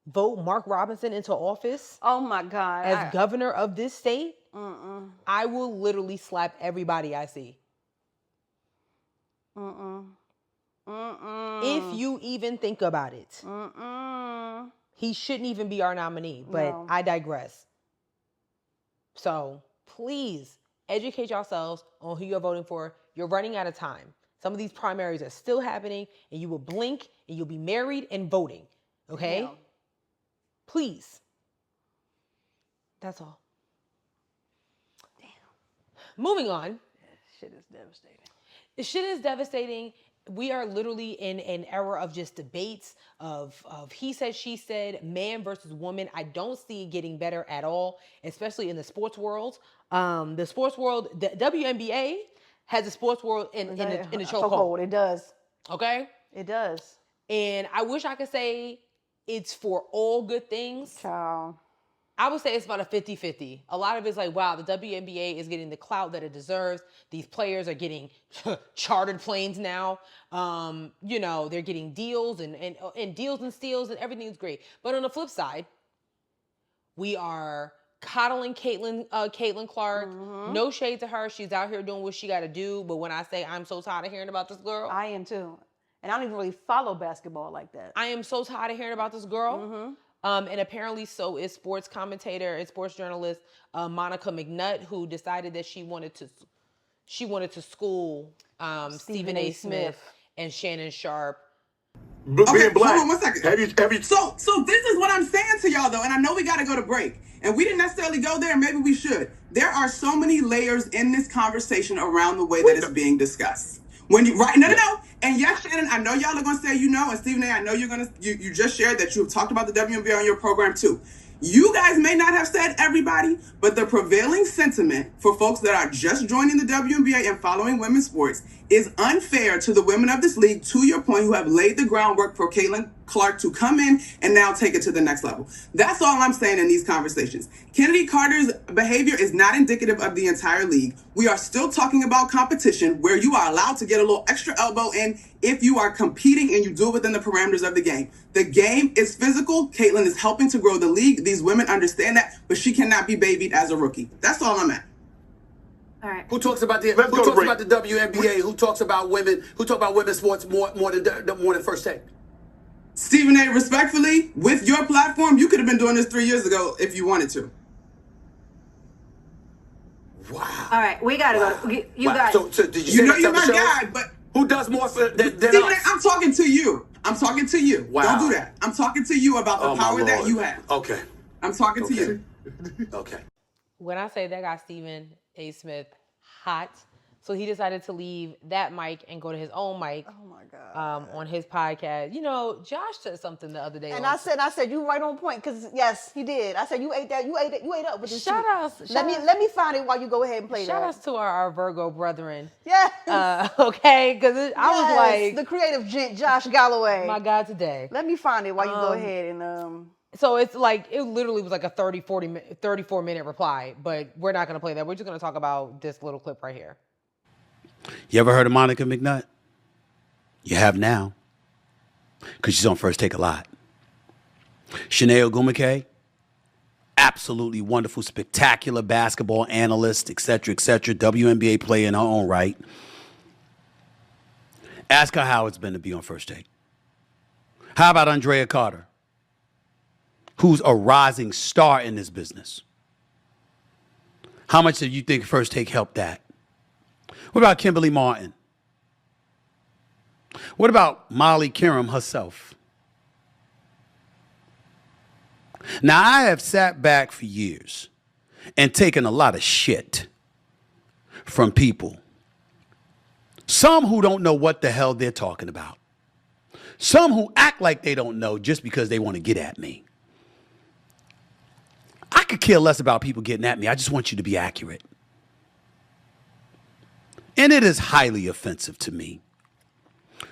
vote Mark Robinson into office, oh my God, as governor of this state, I will literally slap everybody I see. If you even think about it. He shouldn't even be our nominee, but no. I digress. So please educate yourselves on who you're voting for. You're running out of time. Some of these primaries are still happening, and you will blink and you'll be married and voting. Okay? Yeah. Please. That's all. Damn. Moving on. Shit is devastating. This shit is devastating. We are literally in an era of just debates of he said, she said, man versus woman. I don't see it getting better at all, especially in the sports world. The sports world, the WNBA has a sports world in a chokehold. It does. Okay? It does. And I wish I could say it's for all good things. Child. I would say it's about a 50-50. A lot of it's like, wow, the WNBA is getting the clout that it deserves. These players are getting chartered planes now. They're getting deals and deals and steals and everything's great. But on the flip side, we are coddling Caitlin Clark. No shade to her. She's out here doing what she got to do. But when I say I'm so tired of hearing about this girl. I am too. And I don't even really follow basketball like that. I am so tired of hearing about this girl. And apparently so is sports commentator and sports journalist Monica McNutt, who decided that she wanted to school Stephen A. Smith and Shannon Sharp. Okay, hold on 1 second. So this is what I'm saying to y'all though, and I know we got to go to break, and we didn't necessarily go there. Maybe we should. There are so many layers in this conversation around the way that it's being discussed. When you no. And yes, Shannon, I know y'all are gonna say and Stephen A, I know you just shared that you have talked about the WNBA on your program too. You guys may not have said everybody, but the prevailing sentiment for folks that are just joining the WNBA and following women's sports is unfair to the women of this league, to your point, who have laid the groundwork for Caitlin Clark to come in and now take it to the next level. That's all I'm saying in these conversations. Kennedy Carter's behavior is not indicative of the entire league. We are still talking about competition where you are allowed to get a little extra elbow in if you are competing and you do it within the parameters of the game. The game is physical. Caitlin is helping to grow the league. These women understand that, but she cannot be babied as a rookie. That's all I'm at. All right. Who talks about the WNBA? Who talks about women? Who talk about women's sports more than First Take? Stephen A., respectfully, with your platform, you could have been doing this 3 years ago if you wanted to. Wow. All right, we gotta go. You guys. So did you say You're my guy, but who does more than Stephen us? A., I'm talking to you. I'm talking to you. Wow. Don't do that. I'm talking to you about the power that you have. Okay. I'm talking to you. Okay. When I say that got Stephen A. Smith hot, so he decided to leave that mic and go to his own mic. Oh my God. On his podcast. You know, Josh said something the other day. And I said, you right on point, because yes, he did. I said, you ate up with this. Shout outs. Let me find it while you go ahead and play that. Shout outs to our Virgo brethren. Yeah. Okay, because I was like, the creative gent, Josh Galloway. My God, today. Let me find it while you go ahead and So it's like, it literally was like a 34-minute reply, but we're not going to play that. We're just going to talk about this little clip right here. You ever heard of Monica McNutt? You have now, because she's on First Take a lot. Shanae Ogumake, absolutely wonderful, spectacular basketball analyst, et cetera, WNBA player in her own right. Ask her how it's been to be on First Take. How about Andrea Carter, who's a rising star in this business? How much do you think First Take helped that? What about Kimberly Martin? What about Molly Kiram herself? Now, I have sat back for years and taken a lot of shit from people. Some who don't know what the hell they're talking about. Some who act like they don't know just because they want to get at me. I could care less about people getting at me. I just want you to be accurate. And it is highly offensive to me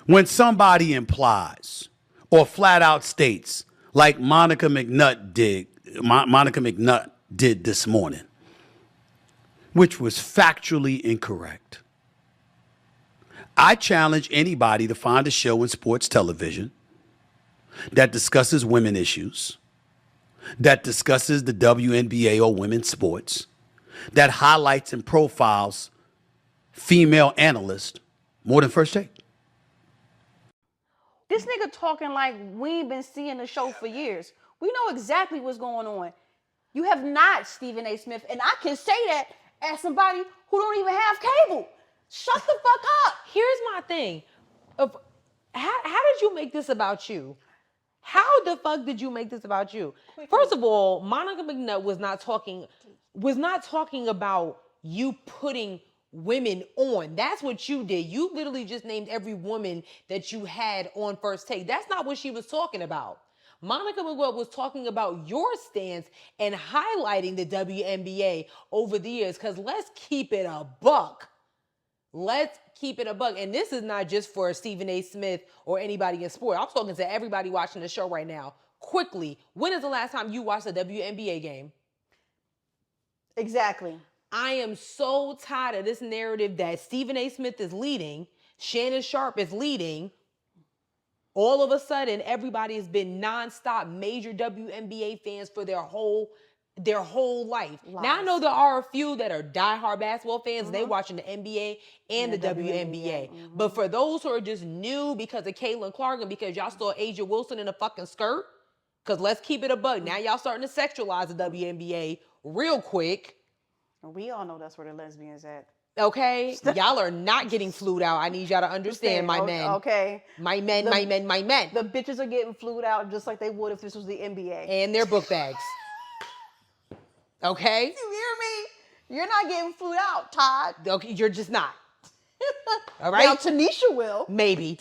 when somebody implies or flat out states, like Monica McNutt did this morning, which was factually incorrect. I challenge anybody to find a show in sports television that discusses women issues, that discusses the WNBA or women's sports, that highlights and profiles female analysts more than First Take. This nigga talking like we ain't been seeing the show for years. We know exactly what's going on. You have not, Stephen A. Smith, and I can say that as somebody who don't even have cable. Shut the fuck up. Here's my thing. How did you make this about you? How the fuck did you make this about you? First of all, Monica McNutt was not talking about you putting women on. That's what you did. You literally just named every woman that you had on First Take. That's not what she was talking about. Monica McNutt was talking about your stance and highlighting the WNBA over the years, because let's keep it a buck. Let's keep it a buck. And this is not just for Stephen A. Smith or anybody in sport. I'm talking to everybody watching the show right now. Quickly, when is the last time you watched a WNBA game? Exactly. I am so tired of this narrative that Stephen A. Smith is leading, Shannon Sharpe is leading. All of a sudden, everybody has been nonstop major WNBA fans for their whole life. Lies. Now, I know there are a few that are diehard basketball fans, and they watching the NBA and the WNBA. But for those who are just new because of Caitlin Clark and because y'all saw Asia Wilson in a fucking skirt, because let's keep it a buck. Now y'all starting to sexualize the WNBA real quick. We all know that's where the lesbians at. Okay? Y'all are not getting flued out. I need y'all to understand, my men. Okay. My men. The bitches are getting flued out just like they would if this was the NBA. And their book bags. Okay? You hear me? You're not getting flued out, Todd. Okay, you're just not. All right? Now, Tanisha will. Maybe.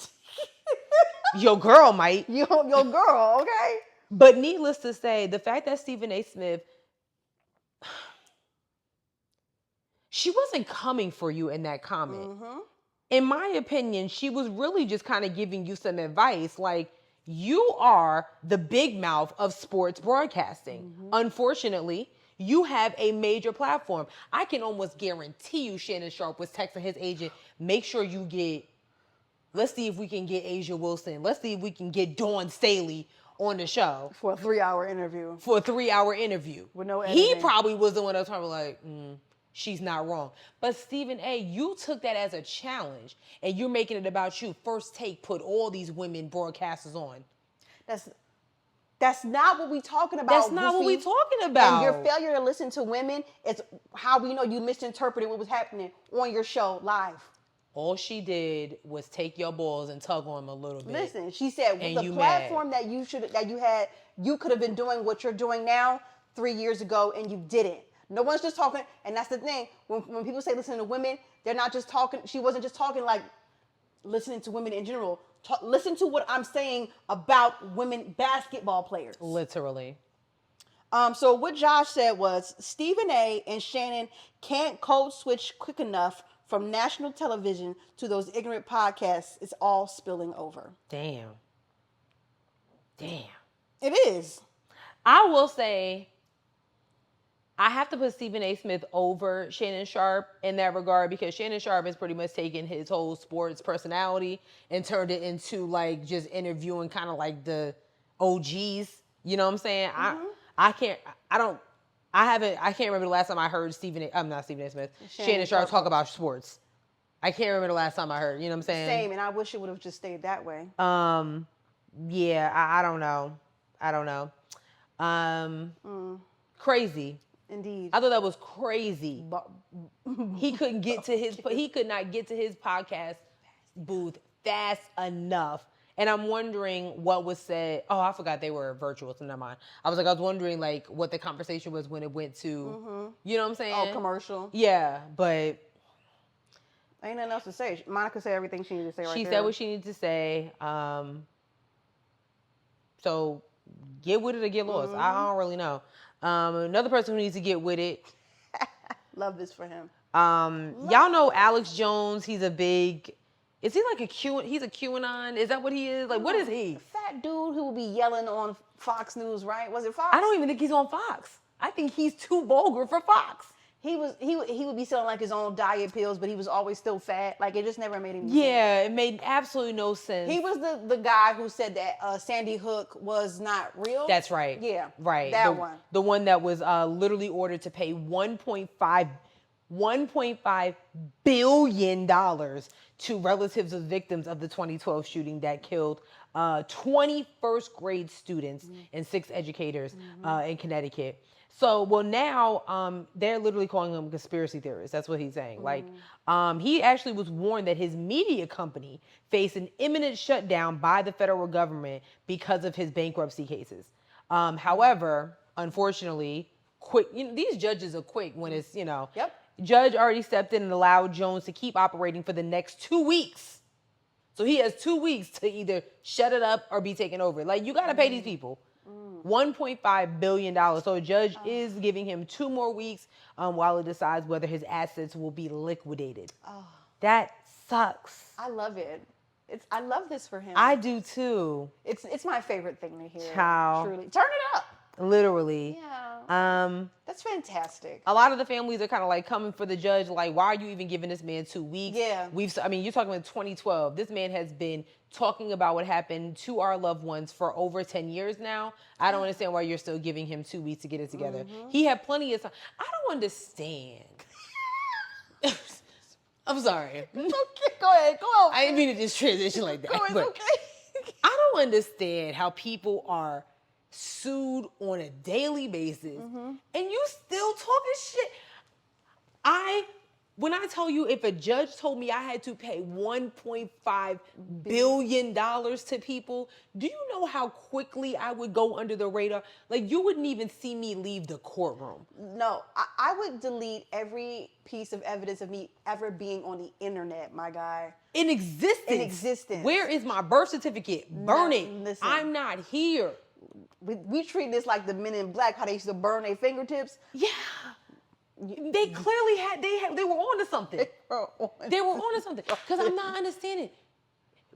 Your girl might. Your girl, okay? But needless to say, the fact that Stephen A. Smith, she wasn't coming for you in that comment. Mm-hmm. In my opinion, she was really just kind of giving you some advice. Like, you are the big mouth of sports broadcasting. Mm-hmm. Unfortunately, you have a major platform. I can almost guarantee you Shannon Sharpe was texting his agent, make sure you get, let's see if we can get Asia Wilson. Let's see if we can get Dawn Staley on the show. For a 3-hour interview. For a 3-hour interview. With no editing. He probably was the one that was probably like, she's not wrong. But Stephen A., you took that as a challenge, and you're making it about you. First Take put all these women broadcasters on. That's not what we talking about. That's not what we talking about. And your failure to listen to women is how we know you misinterpreted what was happening on your show live. All she did was take your balls and tug on them a little bit. Listen, she said the platform that you had, you could have been doing what you're doing now 3 years ago, and you didn't. No one's just talking, and that's the thing. When people say listen to women, they're not just talking. She wasn't just talking like listening to women in general. Listen to what I'm saying about women basketball players. Literally. So what Josh said was Stephen A. and Shannon can't code switch quick enough from national television to those ignorant podcasts. It's all spilling over. Damn. It is. I will say, I have to put Stephen A. Smith over Shannon Sharpe in that regard, because Shannon Sharpe has pretty much taken his whole sports personality and turned it into like just interviewing kind of like the OGs. You know what I'm saying? Mm-hmm. I can't remember the last time I heard Shannon Sharpe talk about sports. I can't remember the last time I heard, you know what I'm saying? Same, and I wish it would have just stayed that way. Yeah, I don't know. Crazy. Indeed. I thought that was crazy. He could not get to his podcast booth fast enough. And I'm wondering what was said. Oh, I forgot they were virtual, so never mind. I was wondering like what the conversation was when it went to, you know what I'm saying? Oh, commercial. Yeah, but ain't nothing else to say. Monica said everything she needed to say right there. She said what she needed to say. So get with it or get lost. I don't really know. Another person who needs to get with it. Love this for him. Y'all know Alex Jones. He's a big. Is he like he's a QAnon? Is that what he is? Like, what is he? Fat dude who will be yelling on Fox News, right? Was it Fox? I don't even think he's on Fox. I think he's too vulgar for Fox. He would be selling like his own diet pills, but he was always still fat. Like, it just never made any sense. Yeah, it made absolutely no sense. He was the guy who said that Sandy Hook was not real. That's right. Yeah. Right. That one. The one that was literally ordered to pay $1.5 billion to relatives of victims of the 2012 shooting that killed 20 first grade students and 6 educators in Connecticut. So, well, now they're literally calling him conspiracy theorists. That's what he's saying. Like, he actually was warned that his media company faced an imminent shutdown by the federal government because of his bankruptcy cases. However, unfortunately, these judges are quick when it's, Yep. Judge already stepped in and allowed Jones to keep operating for the next 2 weeks. So he has 2 weeks to either shut it up or be taken over. Like, you got to pay these people. $1.5 billion. So a judge is giving him 2 more weeks while it decides whether his assets will be liquidated. That sucks. I love it. I love this for him. I do too. It's my favorite thing to hear. Ciao. Truly. Turn it up. Literally. Yeah. That's fantastic. A lot of the families are kind of like coming for the judge, like, why are you even giving this man 2 weeks? Yeah. You're talking about 2012. This man has been talking about what happened to our loved ones for over 10 years now. I don't understand why you're still giving him 2 weeks to get it together. He had plenty of time. I don't understand. I'm sorry. Okay, go ahead. Go on. I didn't mean to just transition like that. It's okay. I don't understand how people are sued on a daily basis and you still talking shit. When I tell you, if a judge told me I had to pay $1.5 billion to people, do you know how quickly I would go under the radar? Like, you wouldn't even see me leave the courtroom. No, I would delete every piece of evidence of me ever being on the internet, my guy. In existence. Where is my birth certificate? Burn it. Listen. I'm not here. We treat this like the Men in Black, how they used to burn their fingertips. Yeah. They clearly they were on to something. They were on to something. Because I'm not understanding.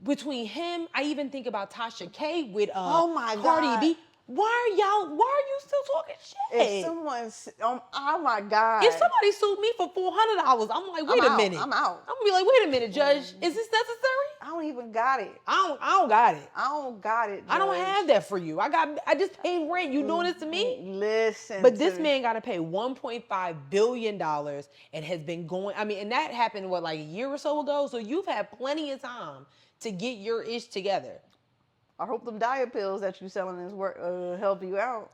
Between him, I even think about Tasha K with Cardi B. Why are you still talking shit? If someone's, oh my God. If somebody sued me for $400, I'm like, wait a minute. I'm out. I'm gonna be like, wait a minute, Judge, is this necessary? I don't even got it. I don't got it. I don't got it. I don't Judge. have that for you. I just paid rent. You doing this to me? Listen. But this man got to pay $1.5 billion and has been going. I mean, and that happened, what, like a year or so ago? So you've had plenty of time to get your ish together. I hope them diet pills that you selling is work help you out.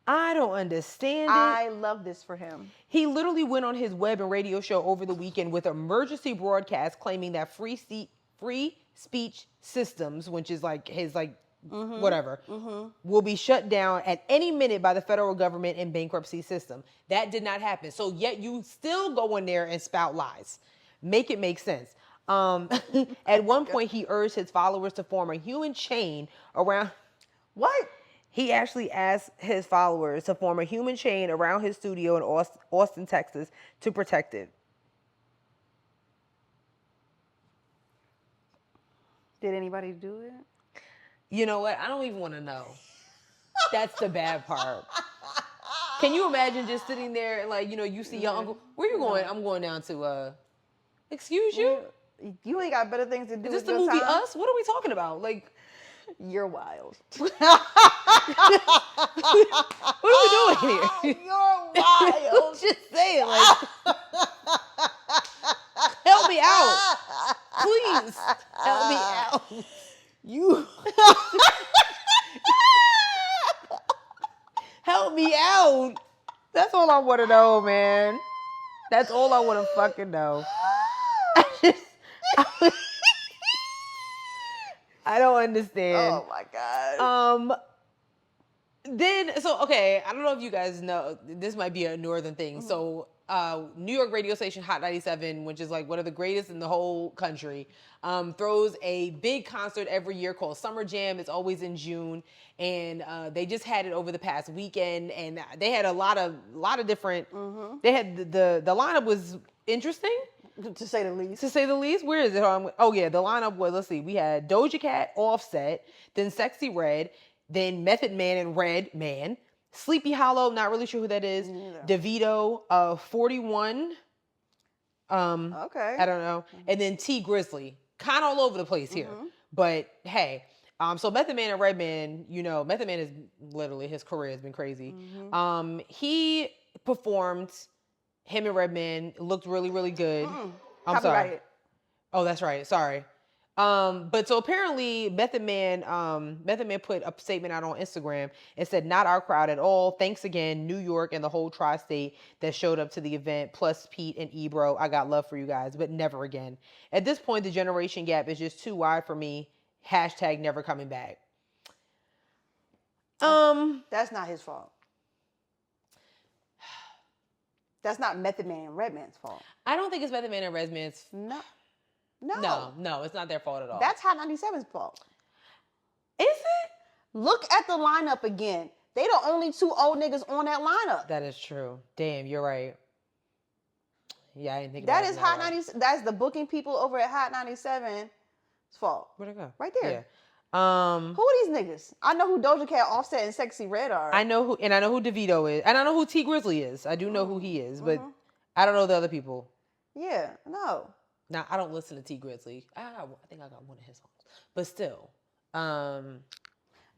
I don't understand it. I love this for him. He literally went on his web and radio show over the weekend with emergency broadcast claiming that free speech systems, which is like his whatever, will be shut down at any minute by the federal government and bankruptcy system. That did not happen. So yet you still go in there and spout lies. Make it make sense. At one point, he urged his followers to form a human chain around... What? He actually asked his followers to form a human chain around his studio in Austin, Texas, to protect it. Did anybody do it? You know what? I don't even want to know. That's the bad part. Can you imagine just sitting there and, like, you know, you see your uncle... Where you going? I'm going down to... Excuse you? You ain't got better things to do. Is this the movie Us? What are we talking about? Like... You're wild. What are we doing here? You're wild. Just saying, like... Help me out. Please. Help me out. You... Help me out. That's all I want to know, man. That's all I want to fucking know. I don't understand. Oh my God. Okay, I don't know if you guys know, this might be a northern thing. So New York radio station Hot 97, which is like one of the greatest in the whole country, throws a big concert every year called Summer Jam. It's always in June, and they just had it over the past weekend, and they had a lot of different. They had the lineup was interesting. To say the least. To say the least. Where is it? Oh yeah, the lineup was, let's see, we had Doja Cat, Offset, then Sexy Red, then Method Man and Red Man, Sleepy Hollow, not really sure who that is, DeVito, 41, okay, I don't know, and then T Grizzly. Kind of all over the place here. But hey, so Method Man and Redman, you know, Method Man is literally, his career has been crazy. He performed... Him and Redman looked really, really good. I'm sorry. Oh, that's right. Sorry. But so apparently Method Man put a statement out on Instagram and said, "Not our crowd at all. Thanks again, New York and the whole tri-state that showed up to the event, plus Pete and Ebro. I got love for you guys, but never again. At this point, the generation gap is just too wide for me. # never coming back." That's not his fault. That's not Method Man and Redman's fault. I don't think it's Method Man and Redman's. No, it's not their fault at all. That's Hot 97's fault. Is it? Look at the lineup again. They the only two old niggas on that lineup. That is true. Damn, you're right. Yeah, I didn't think about that. That is Hot 97. That's the booking people over at Hot 97's fault. Where'd it go? Right there. Yeah. Who are these niggas? I know who Doja Cat, Offset, and Sexy Red are. I know who DeVito is, and I know who T Grizzly is. I do know who he is, but I don't know the other people. Yeah, no. Now I don't listen to T Grizzly. I think I got one of his songs, but still.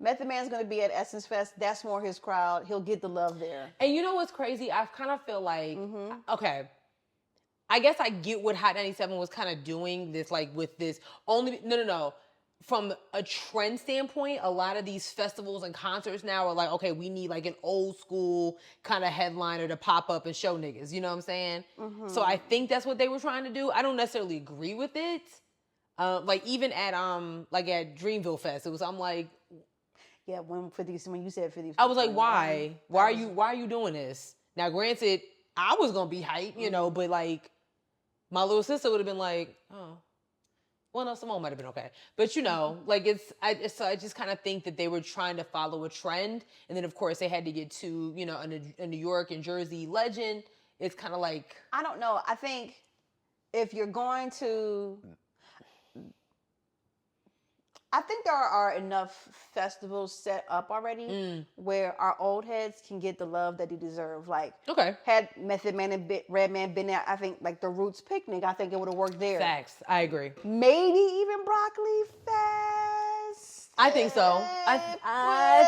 Method Man's gonna be at Essence Fest. That's more his crowd. He'll get the love there. And you know what's crazy? I kind of feel like okay. I guess I get what Hot 97 was kind of doing this, like with this only no. From a trend standpoint, a lot of these festivals and concerts now are like, okay, we need like an old school kind of headliner to pop up and show niggas. You know what I'm saying? So I think that's what they were trying to do. I don't necessarily agree with it. Like even at at Dreamville Fest, I'm like, yeah, when you said 50, I was like, why? Why are you doing this? Now, granted, I was gonna be hyped, you know, but like my little sister would have been like, oh. Well, no, Simone might have been okay. But, you know, like I just kind of think that they were trying to follow a trend. And then, of course, they had to get to, you know, a New York and Jersey legend. It's kind of like... I don't know. I think if you're going to... I think there are enough festivals set up already where our old heads can get the love that they deserve. Like, had Method Man and Redman been there, I think, like the Roots Picnic, I think it would have worked there. Facts. I agree. Maybe even Broccoli Fest. I think so. I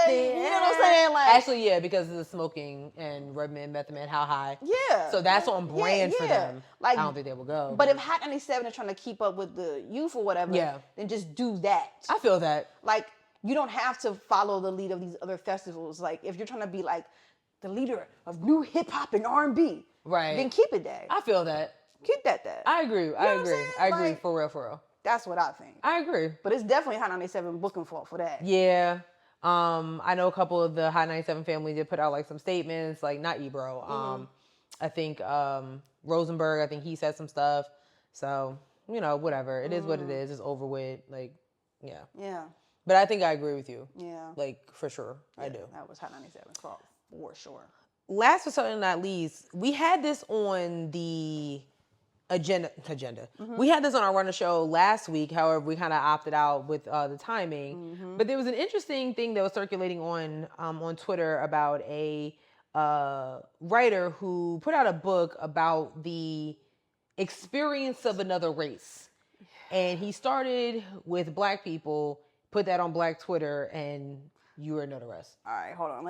think. You know what I'm saying? Like, actually, yeah, because of the smoking and Redman, Method Man, how high. Yeah. So that's on brand for them. Like, I don't think they will go. But if Hot 97 is trying to keep up with the youth or whatever, then just do that. I feel that. Like, you don't have to follow the lead of these other festivals. Like, if you're trying to be like the leader of new hip hop and R&B, right? Then keep it that. I feel that. Keep that. I agree. I agree. I agree. Like, for real. That's what I think. I agree. But it's definitely Hot 97 booking fault for that. Yeah. I know a couple of the Hot 97 family did put out like some statements, like not Ebro. I think Rosenberg, I think he said some stuff. So, you know, whatever. It is what it is. It's over with. Like, yeah. Yeah. But I think I agree with you. Yeah. Like, for sure. Yeah, I do. That was Hot 97's fault. For sure. Last but certainly not least, we had this on the agenda. We had this on our Runner show last week. However, we kind of opted out with the timing. But there was an interesting thing that was circulating on Twitter about a writer who put out a book about the experience of another race. And he started with Black people, put that on Black Twitter, and you already know the rest. All right, hold on.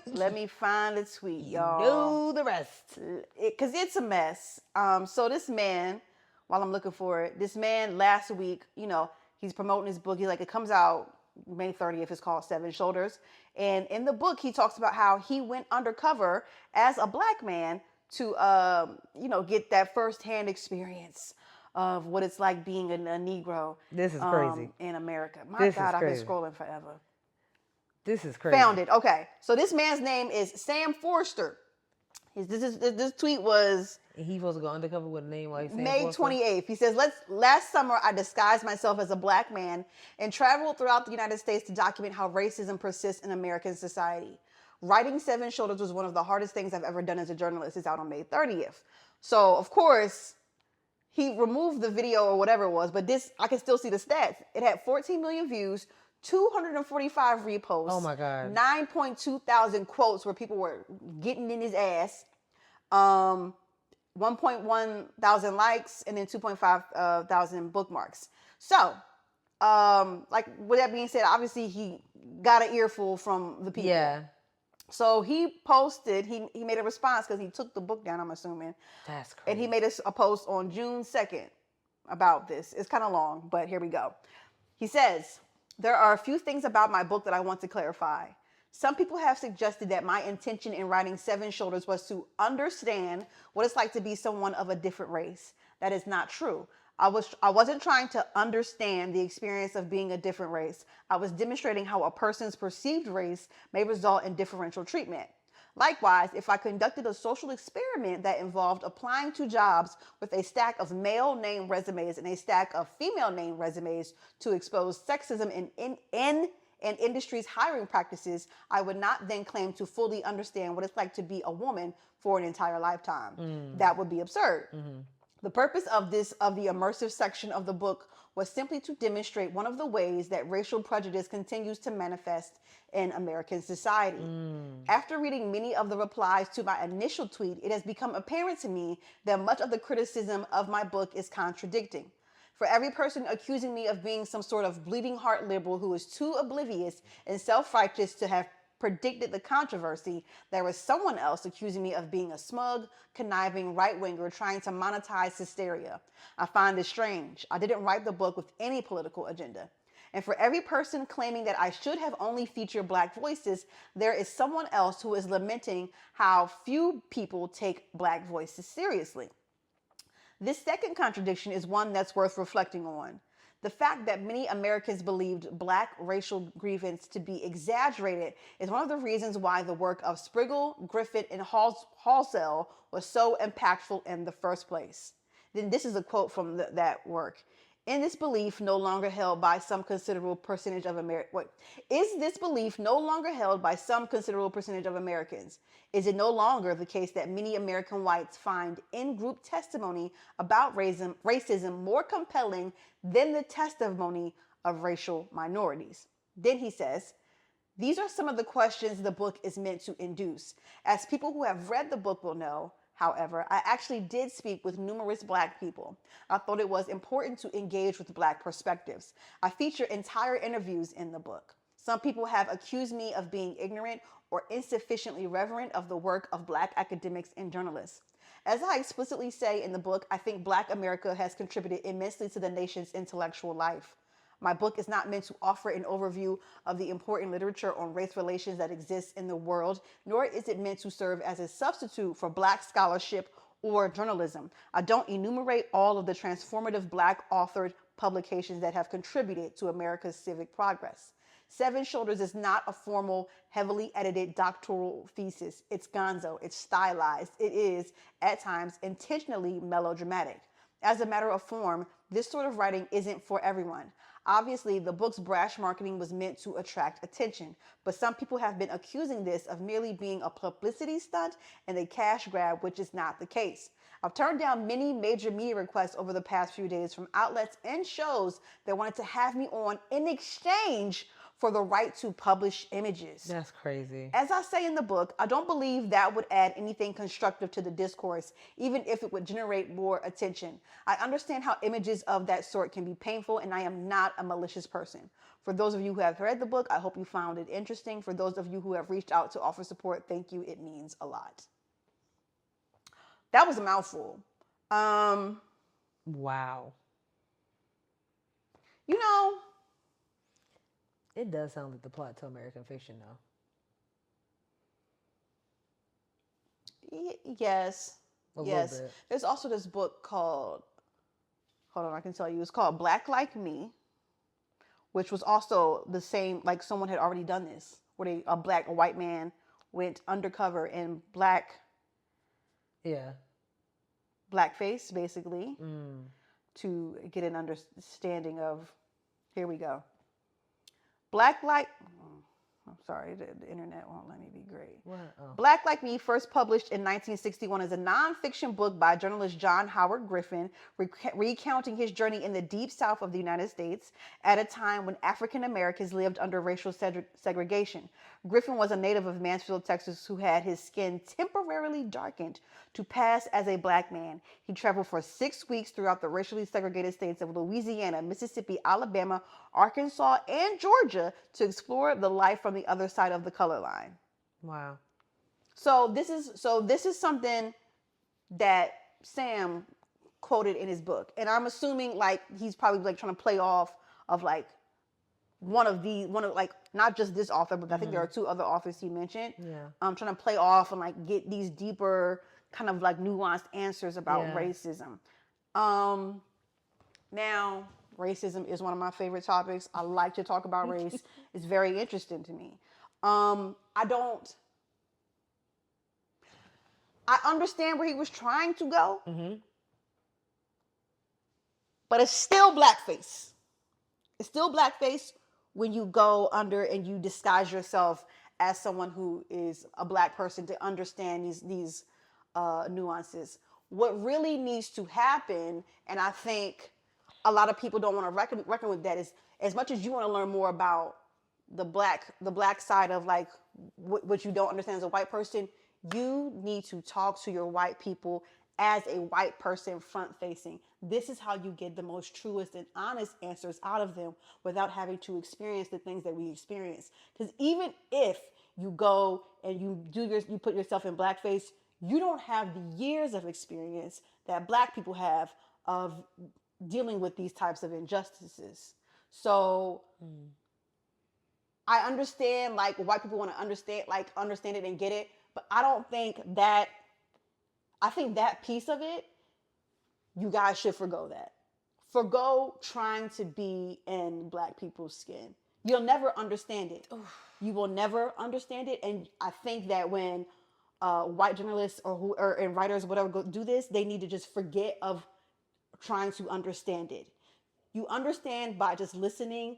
Let me find the tweet, y'all. You know the rest. Because it's a mess. So this man, while I'm looking for it, this man last week, you know, he's promoting his book. He's like, it comes out May 30th. It's called Seven Shoulders. And in the book, he talks about how he went undercover as a Black man to, you know, get that firsthand experience of what it's like being a Negro. This is crazy. In America. My God, I've been scrolling forever. This is crazy. Found it. Okay. So this man's name is Sam Forster. This tweet was... He supposed to go undercover with a name like Sam May Forster? 28th. He says, last summer, I disguised myself as a Black man and traveled throughout the United States to document how racism persists in American society. Writing Seven Shoulders was one of the hardest things I've ever done as a journalist. It's out on May 30th. So, of course, he removed the video or whatever it was, but this, I can still see the stats. It had 14 million views, 245 reposts. Oh my God. 9.2 thousand quotes where people were getting in his ass. 1.1 thousand likes and then 2.5 thousand bookmarks. So, like with that being said, obviously he got an earful from the people. Yeah. So he posted, he made a response because he took the book down, I'm assuming. That's crazy. And he made a post on June 2nd about this. It's kind of long, but here we go. He says, there are a few things about my book that I want to clarify. Some people have suggested that my intention in writing Seven Shoulders was to understand what it's like to be someone of a different race. That is not true. I wasn't trying to understand the experience of being a different race. I was demonstrating how a person's perceived race may result in differential treatment. Likewise, if I conducted a social experiment that involved applying to jobs with a stack of male name resumes and a stack of female name resumes to expose sexism in an industry's hiring practices, I would not then claim to fully understand what it's like to be a woman for an entire lifetime. That would be absurd. The purpose of the immersive section of the book was simply to demonstrate one of the ways that racial prejudice continues to manifest in American society. After reading many of the replies to my initial tweet, it has become apparent to me that much of the criticism of my book is contradicting. For every person accusing me of being some sort of bleeding heart liberal who is too oblivious and self-righteous to have predicted the controversy, there was someone else accusing me of being a smug, conniving right-winger trying to monetize hysteria. I find this strange. I didn't write the book with any political agenda. And for every person claiming that I should have only featured Black voices, there is someone else who is lamenting how few people take Black voices seriously. This second contradiction is one that's worth reflecting on. The fact that many Americans believed Black racial grievance to be exaggerated is one of the reasons why the work of Spriggle, Griffith, and Halsell was so impactful in the first place. Then this is a quote from that work. In this belief no longer held by some considerable percentage of Americans. Is this belief no longer held by some considerable percentage of Americans? Is it no longer the case that many American whites find in-group testimony about racism more compelling than the testimony of racial minorities. Then he says, these are some of the questions the book is meant to induce. As people who have read the book will know, however, I actually did speak with numerous Black people. I thought it was important to engage with Black perspectives. I feature entire interviews in the book. Some people have accused me of being ignorant or insufficiently reverent of the work of Black academics and journalists. As I explicitly say in the book, I think Black America has contributed immensely to the nation's intellectual life. My book is not meant to offer an overview of the important literature on race relations that exists in the world, nor is it meant to serve as a substitute for Black scholarship or journalism. I don't enumerate all of the transformative Black authored publications that have contributed to America's civic progress. Seven Shoulders is not a formal, heavily edited doctoral thesis. It's gonzo, it's stylized, it is, at times, intentionally melodramatic. As a matter of form, this sort of writing isn't for everyone. Obviously, the book's brash marketing was meant to attract attention, but some people have been accusing this of merely being a publicity stunt and a cash grab, which is not the case. I've turned down many major media requests over the past few days from outlets and shows that wanted to have me on in exchange for the right to publish images. That's crazy. As I say in the book, I don't believe that would add anything constructive to the discourse, even if it would generate more attention. I understand how images of that sort can be painful, and I am not a malicious person. For those of you who have read the book, I hope you found it interesting. For those of you who have reached out to offer support, thank you. It means a lot. That was a mouthful. Wow. You know, it does sound like the plot to American Fiction, though. Yes. A yes. little bit. There's also this book called, hold on, I can tell you. It's called Black Like Me, which was also the same, like someone had already done this, where a white man went undercover in blackface, basically, to get an understanding of, here we go. I'm sorry, the internet won't let me be great. What? Oh. Black Like Me, first published in 1961 as a nonfiction book by journalist John Howard Griffin, recounting his journey in the deep South of the United States at a time when African Americans lived under racial segregation. Griffin was a native of Mansfield, Texas, who had his skin temporarily darkened to pass as a Black man. He traveled for 6 weeks throughout the racially segregated states of Louisiana, Mississippi, Alabama, Arkansas, and Georgia to explore the life from the other side of the color line. Wow. So this is something that Sam quoted in his book, and I'm assuming like he's probably like trying to play off of like one of like not just this author, but I think there are two other authors he mentioned. Yeah. I'm trying to play off and like get these deeper kind of like nuanced answers about racism. Now, racism is one of my favorite topics. I like to talk about race. It's very interesting to me. I understand where he was trying to go, but it's still blackface. It's still blackface when you go under and you disguise yourself as someone who is a Black person to understand these nuances. What really needs to happen, and I think a lot of people don't want to reckon with that, is as much as you want to learn more about the black side of like what you don't understand as a white person, you need to talk to your white people as a white person front facing. This is how you get the most truest and honest answers out of them without having to experience the things that we experience. Because even if you go and you put yourself in blackface, you don't have the years of experience that Black people have of dealing with these types of injustices. So I understand like white people want to understand it and get it, but I don't think that, I think that piece of it, you guys should forgo that. Forgo trying to be in Black people's skin. You'll never understand it. You will never understand it. And I think that when white journalists and writers, whatever, do this, they need to just forget of trying to understand it. You understand by just listening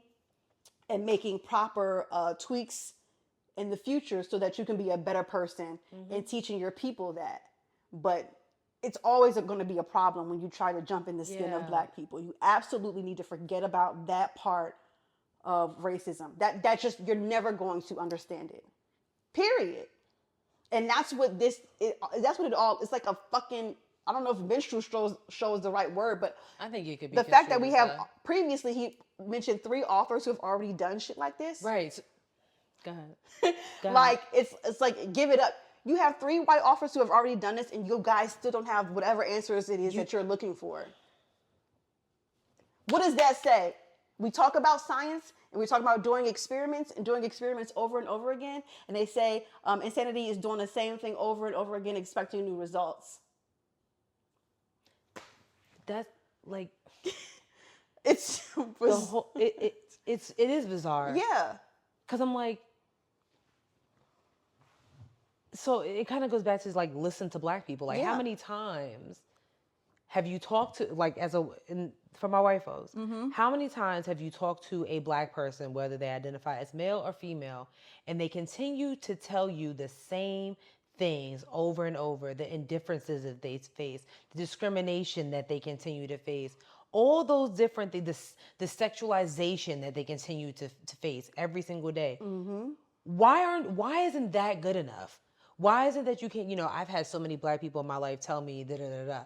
and making proper tweaks in the future so that you can be a better person and teaching your people that. But it's always going to be a problem when you try to jump in the skin of Black people. You absolutely need to forget about that part of racism. That's just, you're never going to understand it. Period. And that's what that's what it all, it's like a fucking, I don't know if minstrel show is the right word, but I think it could be the fact that we construed have as that. previously, he mentioned 3 authors who have already done shit like this. Right. Go ahead. Like, it's like, give it up. You have 3 white authors who have already done this, and you guys still don't have whatever answers it is that you're looking for. What does that say? We talk about science, and we talk about doing experiments over and over again, and they say insanity is doing the same thing over and over again, expecting new results. That's like it's the whole. It is bizarre. Yeah. Because I'm like, so it kind of goes back to like, listen to black people. Like, how many times have you talked to, like, for my white folks, how many times have you talked to a black person, whether they identify as male or female, and they continue to tell you the same things over and over, the indifferences that they face, the discrimination that they continue to face, all those different things, the sexualization that they continue to face every single day. Why isn't that good enough? Why is it that you can't, I've had so many black people in my life tell me da-da-da-da.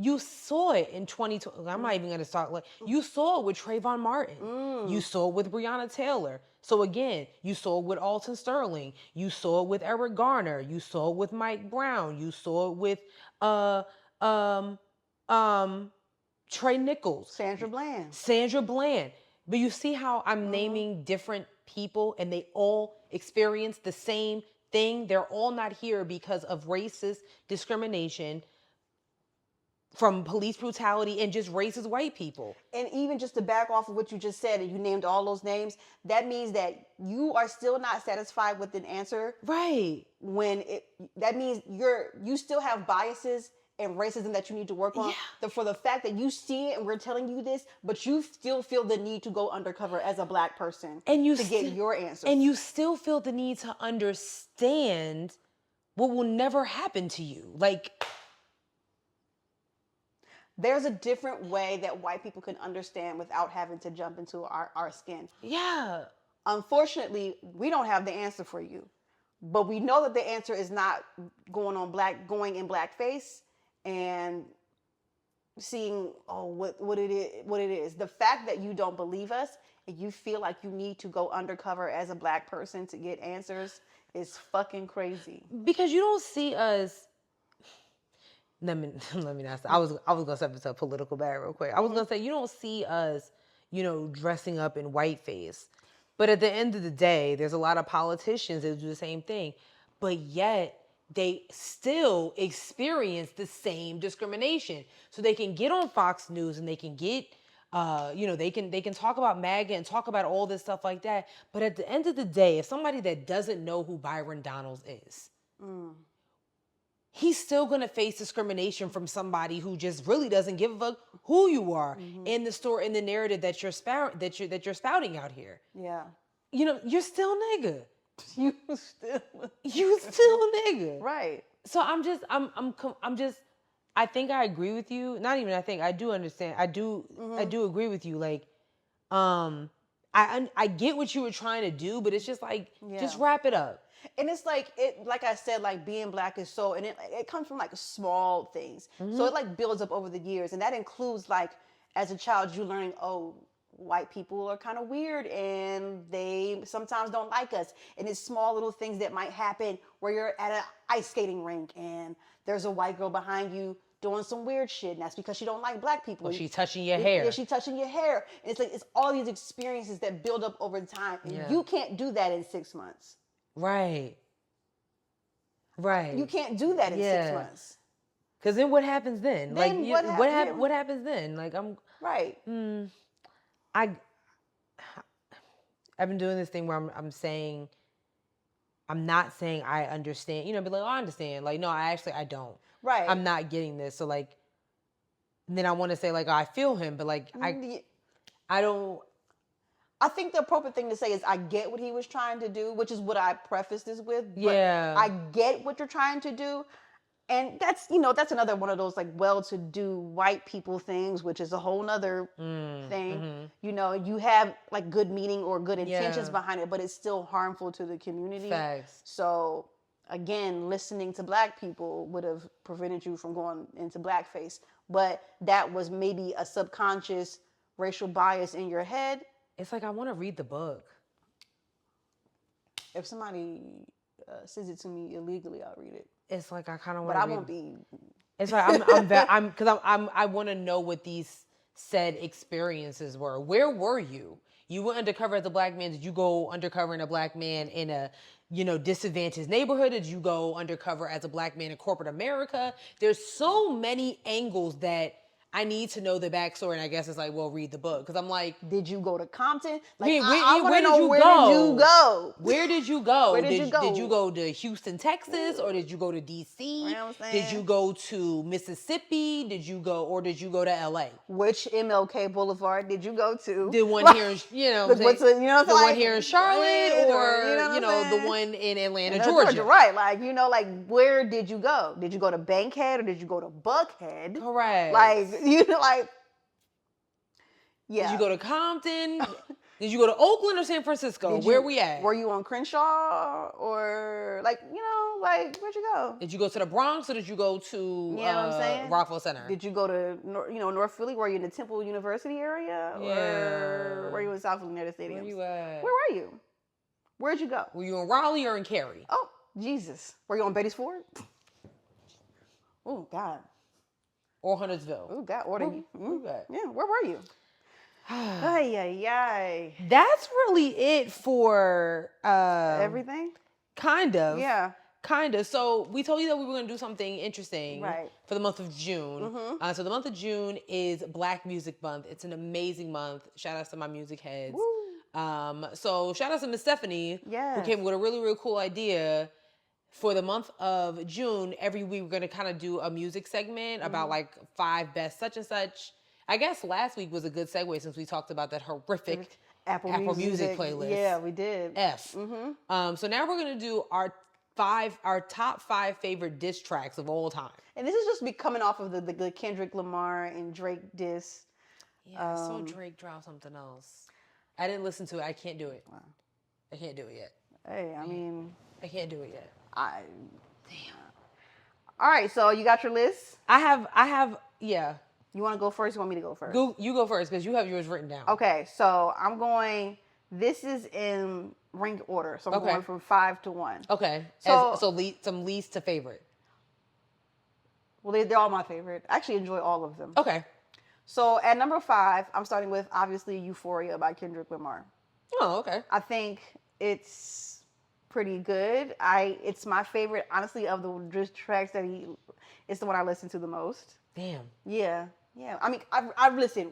You saw it in 2020. I'm not even going to start. You saw it with Trayvon Martin. You saw it with Breonna Taylor. So again, you saw it with Alton Sterling. You saw it with Eric Garner. You saw it with Mike Brown. You saw it with Trey Nichols. Sandra Bland. But you see how I'm naming different people and they all experience the same thing? They're all not here because of racist discrimination from police brutality and just racist white people. And even just to back off of what you just said, and you named all those names, that means that you are still not satisfied with an answer. Right. That means you still have biases and racism that you need to work on. For the fact that you see it and we're telling you this, but you still feel the need to go undercover as a black person to get your answers. And you still feel the need to understand what will never happen to you. Like, there's a different way that white people can understand without having to jump into our skin. Yeah. Unfortunately, we don't have the answer for you. But we know that the answer is not going in blackface and seeing what it is. The fact that you don't believe us and you feel like you need to go undercover as a black person to get answers is fucking crazy. Because you don't see us. Let me not say. I was gonna step into a political bag real quick. I was gonna say you don't see us, dressing up in whiteface. But at the end of the day, there's a lot of politicians that do the same thing, but yet they still experience the same discrimination. So they can get on Fox News and they can get, they can talk about MAGA and talk about all this stuff like that. But at the end of the day, if somebody that doesn't know who Byron Donalds is, he's still gonna face discrimination from somebody who just really doesn't give a fuck who you are in the story, in the narrative that you're spouting out here. Yeah. You're still nigga. You still nigga. Right. So I'm just I think I agree with you. Not even I think, I do understand. I do agree with you. Like, I get what you were trying to do, but it's just like, just wrap it up. And it's like I said, like being black is so, and it comes from like small things. So it like builds up over the years. And that includes like, as a child, you learning, oh, white people are kind of weird and they sometimes don't like us. And it's small little things that might happen where you're at an ice skating rink and there's a white girl behind you doing some weird shit, and that's because she don't like black people. Or she's touching your hair. Yeah, she's touching your hair. And it's like, it's all these experiences that build up over time. And you can't do that in 6 months. Right. You can't do that in 6 months. Because then what happens then? Then what happens then? Like, I'm... Right. I've been doing this thing where I'm saying, I'm not saying I understand, be like, oh, I understand. Like, no, I don't. Right. I'm not getting this. So like, then I want to say like, oh, I feel him, but like, I don't. I think the appropriate thing to say is I get what he was trying to do, which is what I prefaced this with. But yeah. I get what you're trying to do. And that's another one of those like well-to-do white people things, which is a whole nother thing. You have like good meaning or good intentions behind it, but it's still harmful to the community. Facts. So again, listening to black people would have prevented you from going into blackface, but that was maybe a subconscious racial bias in your head. It's like, I want to read the book. If somebody sends it to me illegally, I'll read it. It's like, I kind of want to But I read. won't be. It's like, I want to know what these said experiences were. Where were you? You went undercover as a black man. Did you go undercover in a black man in a, disadvantaged neighborhood? Did you go undercover as a black man in corporate America? There's so many angles that I need to know the backstory, and I guess it's like, well, read the book. Because I'm like... Did you go to Compton? Like, where did you go? Where did you go? Where did you go? Where did you go? Did you go to Houston, Texas? Or did you go to D.C.? You know what I'm Did saying? you go to Mississippi? Did you go to L.A.? Which MLK Boulevard did you go to? The one here in, the one here in Charlotte, or the one in Atlanta, Georgia. Right. Like, where did you go? Did you go to Bankhead or did you go to Buckhead? Correct. Yeah. Did you go to Compton? Did you go to Oakland or San Francisco? Where we at? Were you on Crenshaw or where'd you go? Did you go to the Bronx or did you go to what I'm saying? Rockville Center? Did you go to North Philly? Were you in the Temple University area? Yeah. Or were you in South Philly near the stadium? Where you at? Where were you? Where'd you go? Were you in Raleigh or in Cary? Oh, Jesus. Were you on Betty's Ford? Oh, God. Or Huntersville? Oh, God. Where were you? Ay. That's really it for everything? Kind of. Yeah. Kind of. So we told you that we were going to do something interesting for the month of June. Mm-hmm. So the month of June is Black Music Month. It's an amazing month. Shout out to my music heads. So shout out to Miss Stephanie, who came with a really, really cool idea. For the month of June, every week we're going to kind of do a music segment about like 5 best such and such. I guess last week was a good segue since we talked about that horrific Apple Music playlist. Yeah, we did. Mm-hmm. So now we're going to do our top 5 favorite diss tracks of all time. And this is just coming off of the Kendrick Lamar and Drake diss. Yeah, I saw Drake drop something else. I didn't listen to it. I can't do it. Wow. I can't do it yet. Hey, I mean... I can't do it yet. Damn. All right, so you got your list? I have, yeah. You want to go first? You want me to go first? You go first because you have yours written down. Okay, so I'm going, this is in ranked order. So I'm going from 5 to 1. Okay, so from least to favorite. Well, they're all my favorite. I actually enjoy all of them. Okay. So at number 5, I'm starting with, obviously, Euphoria by Kendrick Lamar. Oh, okay. I think it's pretty good. It's my favorite, honestly, of the diss tracks that it's the one I listen to the most. Damn. Yeah. I mean, I've listened.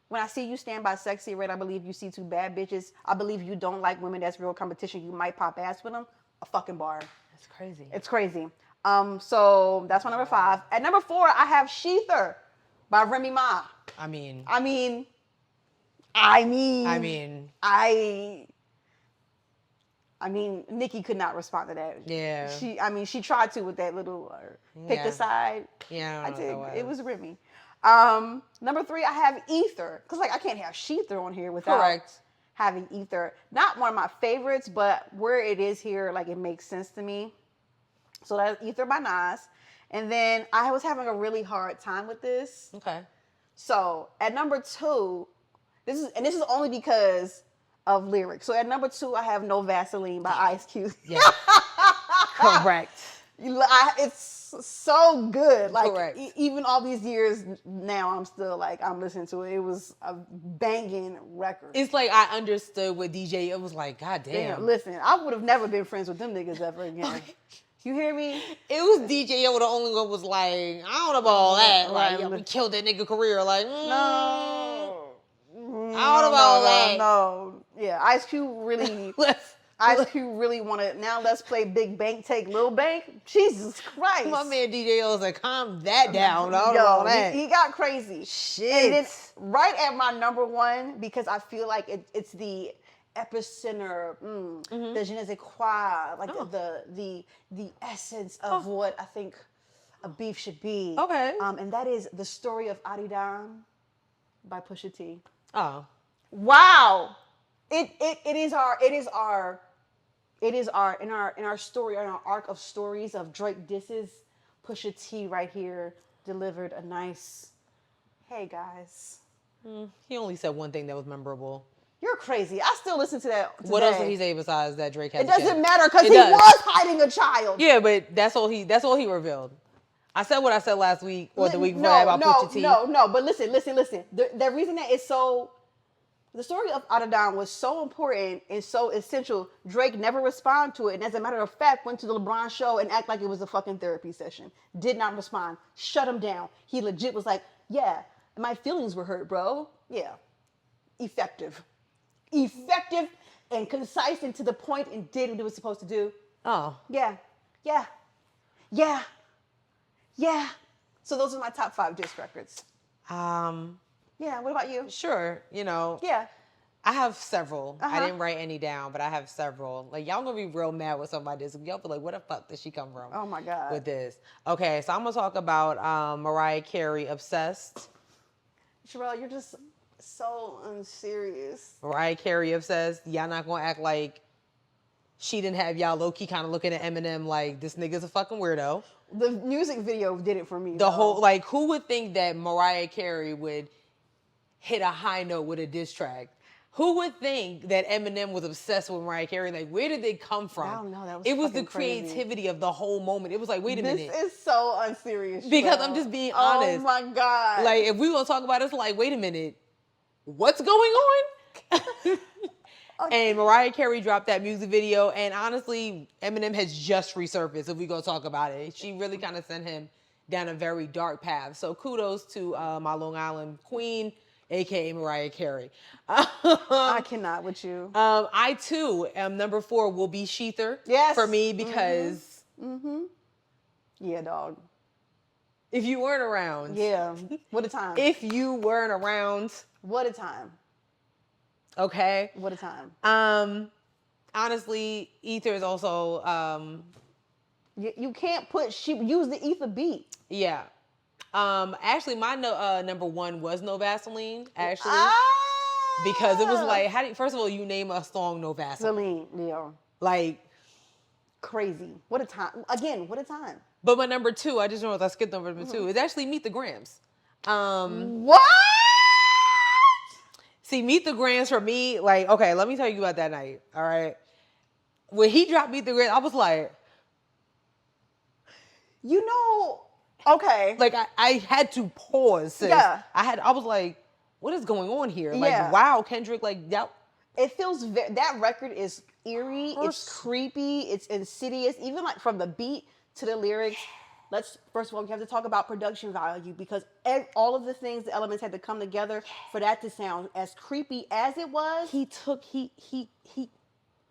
When I see you stand by Sexy Red, I believe you see 2 bad bitches. I believe you don't like women. That's real competition. You might pop ass with them. A fucking bar. That's crazy. It's crazy. So that's my number 5. At number 4, I have Sheether by Remy Ma. I mean, Nicki could not respond to that. Yeah. She tried to with that little pick a side. Yeah, I did. It was Remy. Number 3, I have Ether. Because, I can't have Sheether on here without having Ether. Not one of my favorites, but where it is here, it makes sense to me. So that's Ether by Nas. And then I was having a really hard time with this. Okay. So at number 2, this is only because of lyrics. So at number 2, I have No Vaseline by Ice Cube. Yeah. Correct. It's so good. Correct. Even all these years now, I'm still I'm listening to it. It was a banging record. It's I understood what DJ. It was God damn. Listen, I would have never been friends with them niggas ever again. You hear me? It was DJ the only one was I don't know about all that. We killed that nigga career. No. I don't know about that. No. Yeah, Ice Cube really wanted, now let's play Big Bank, take Lil Bank. Jesus Christ. My man DJ was calm that down. I don't know about that. He got crazy. Shit. And then right at my number 1, because I feel like it's the epicenter, the je ne sais quoi, the essence of what I think a beef should be. Okay. And that is The Story of Adidan by Pusha T. Oh. Wow. It is in our story, in our arc of stories of Drake disses, Pusha T right here delivered a nice, hey guys. He only said one thing that was memorable. You're crazy. I still listen to that today. What else did he say besides that Drake has It a kid? doesn't matter because he was hiding a child. Yeah, but that's all he revealed. I said what I said last week or the week before about Pusha T. No, but listen. The reason that it's so, the story of Adidan was so important and so essential. Drake never responded to it, and as a matter of fact, went to the LeBron show and act like it was a fucking therapy session. Did not respond. Shut him down. He legit was like, yeah, my feelings were hurt, bro. Yeah. Effective and concise and to the point and did what it was supposed to do. Oh. Yeah. So those are my top 5 disc records. Yeah, what about you? Sure, Yeah. I have several. I Uh-huh. didn't write any down, but I have several. Like, y'all gonna be real mad with somebody this. Y'all be like, where the fuck did she come from? Oh my God. With this. Okay, so I'm gonna talk about Mariah Carey, Obsessed. Sherelle, you're just so unserious. Mariah Carey, Obsessed. Y'all not gonna act like she didn't have y'all low-key kind of looking at Eminem like, this nigga's a fucking weirdo. The music video did it for me. The whole, like, who would think that Mariah Carey would hit a high note with a diss track? Who would think that Eminem was obsessed with Mariah Carey? Like, where did they come from? I don't know. That was it was the fucking crazy. creativity of the whole moment. It was like, wait a minute. This is so unserious. Because Sherelle. I'm just being honest. Oh my God. Like, if we gonna talk about it, it's like, wait a minute. What's going on? And Mariah Carey dropped that music video, and honestly, Eminem has just resurfaced, if we gonna talk about it. She really kind of sent him down a very dark path. So kudos to my Long Island queen, aka Mariah Carey. I cannot with you. I too am number 4 will be Sheether. Yes. For me, because Yeah, dog. if you weren't around. Yeah. What a time. If you weren't around. What a time. Okay. What a time. Honestly, Ether is also you can't use the Ether beat. yeah. Actually, my number 1 was No Vaseline. Actually, because it was like, first of all, you name a song No Vaseline. Yeah. Like, crazy. What a time. Again, what a time. but my number 2, I just noticed I skipped over number 2, is actually Meet the Grams. What? See, Meet the Grams for me, like, okay, let me tell you about that night. All right, when he dropped Meet the Grams, I was like, okay. Like I had to pause. Sis. Yeah. I was like, what is going on here? Like, Yeah. wow, Kendrick, like that. It feels that record is eerie. It's creepy. It's insidious. Even like from the beat to the lyrics. First of all, we have to talk about production value because all of the things, the elements had to come together for that to sound as creepy as it was.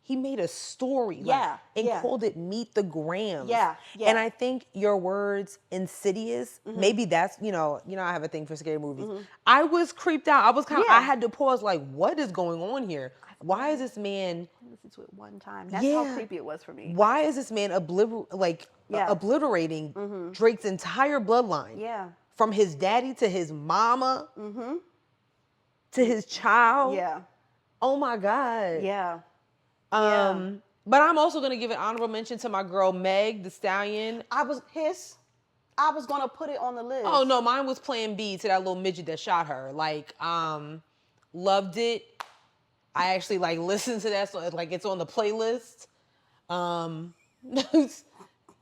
He made a story. Yeah, and yeah. called it Meet the Grams. Yeah, yeah. And I think your words, insidious, maybe that's, I have a thing for scary movies. I was creeped out. I was I had to pause, like, what is going on here? Why is this man... I listened to it one time. That's how creepy it was for me. Why is this man obliterating Drake's entire bloodline? Yeah. From his daddy to his mama to his child. Yeah. Oh my God. Yeah. But I'm also gonna give an honorable mention to my girl Meg Thee Stallion. I was gonna put it on the list. Oh no, mine was Plan B to that little midget that shot her. Like, loved it. I actually listened to that, so it's on the playlist.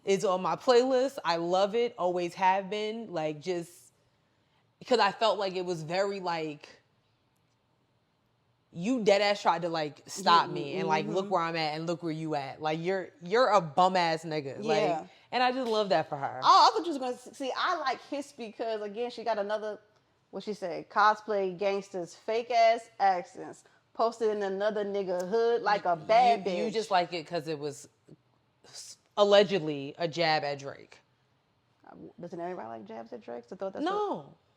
It's on my playlist. I love it. Always have been. Just because I felt like it was very you dead ass tried to stop me and look where I'm at and look where you at. You're a bum ass nigga. Yeah. And I just love that for her. Oh, I thought you was gonna see. I like Hiss because again, she got another. What she said? Cosplay gangsters, fake ass accents, posted in another nigga hood like a bad bitch. You just like it because it was allegedly a jab at Drake. Doesn't everybody like jabs at Drake? I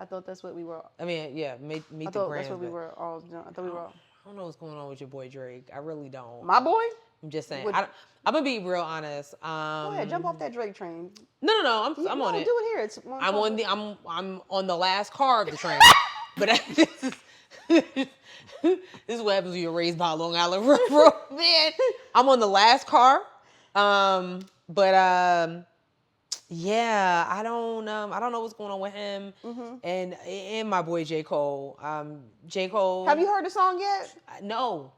thought that's what we were. I mean, yeah, meet the Grams. That's what we were all. I thought we were all. I don't know what's going on with your boy Drake. I really don't. My boy? I'm just saying. I'm gonna be real honest. Go ahead, jump off that Drake train. No. I'm on it. Do it here. It's I'm on the last car of the train. But this is what happens when you're raised by a Long Island Railroad, man. I'm on the last car. Yeah, I don't know what's going on with him and my boy J. Cole. J. Cole. Have you heard the song yet? No.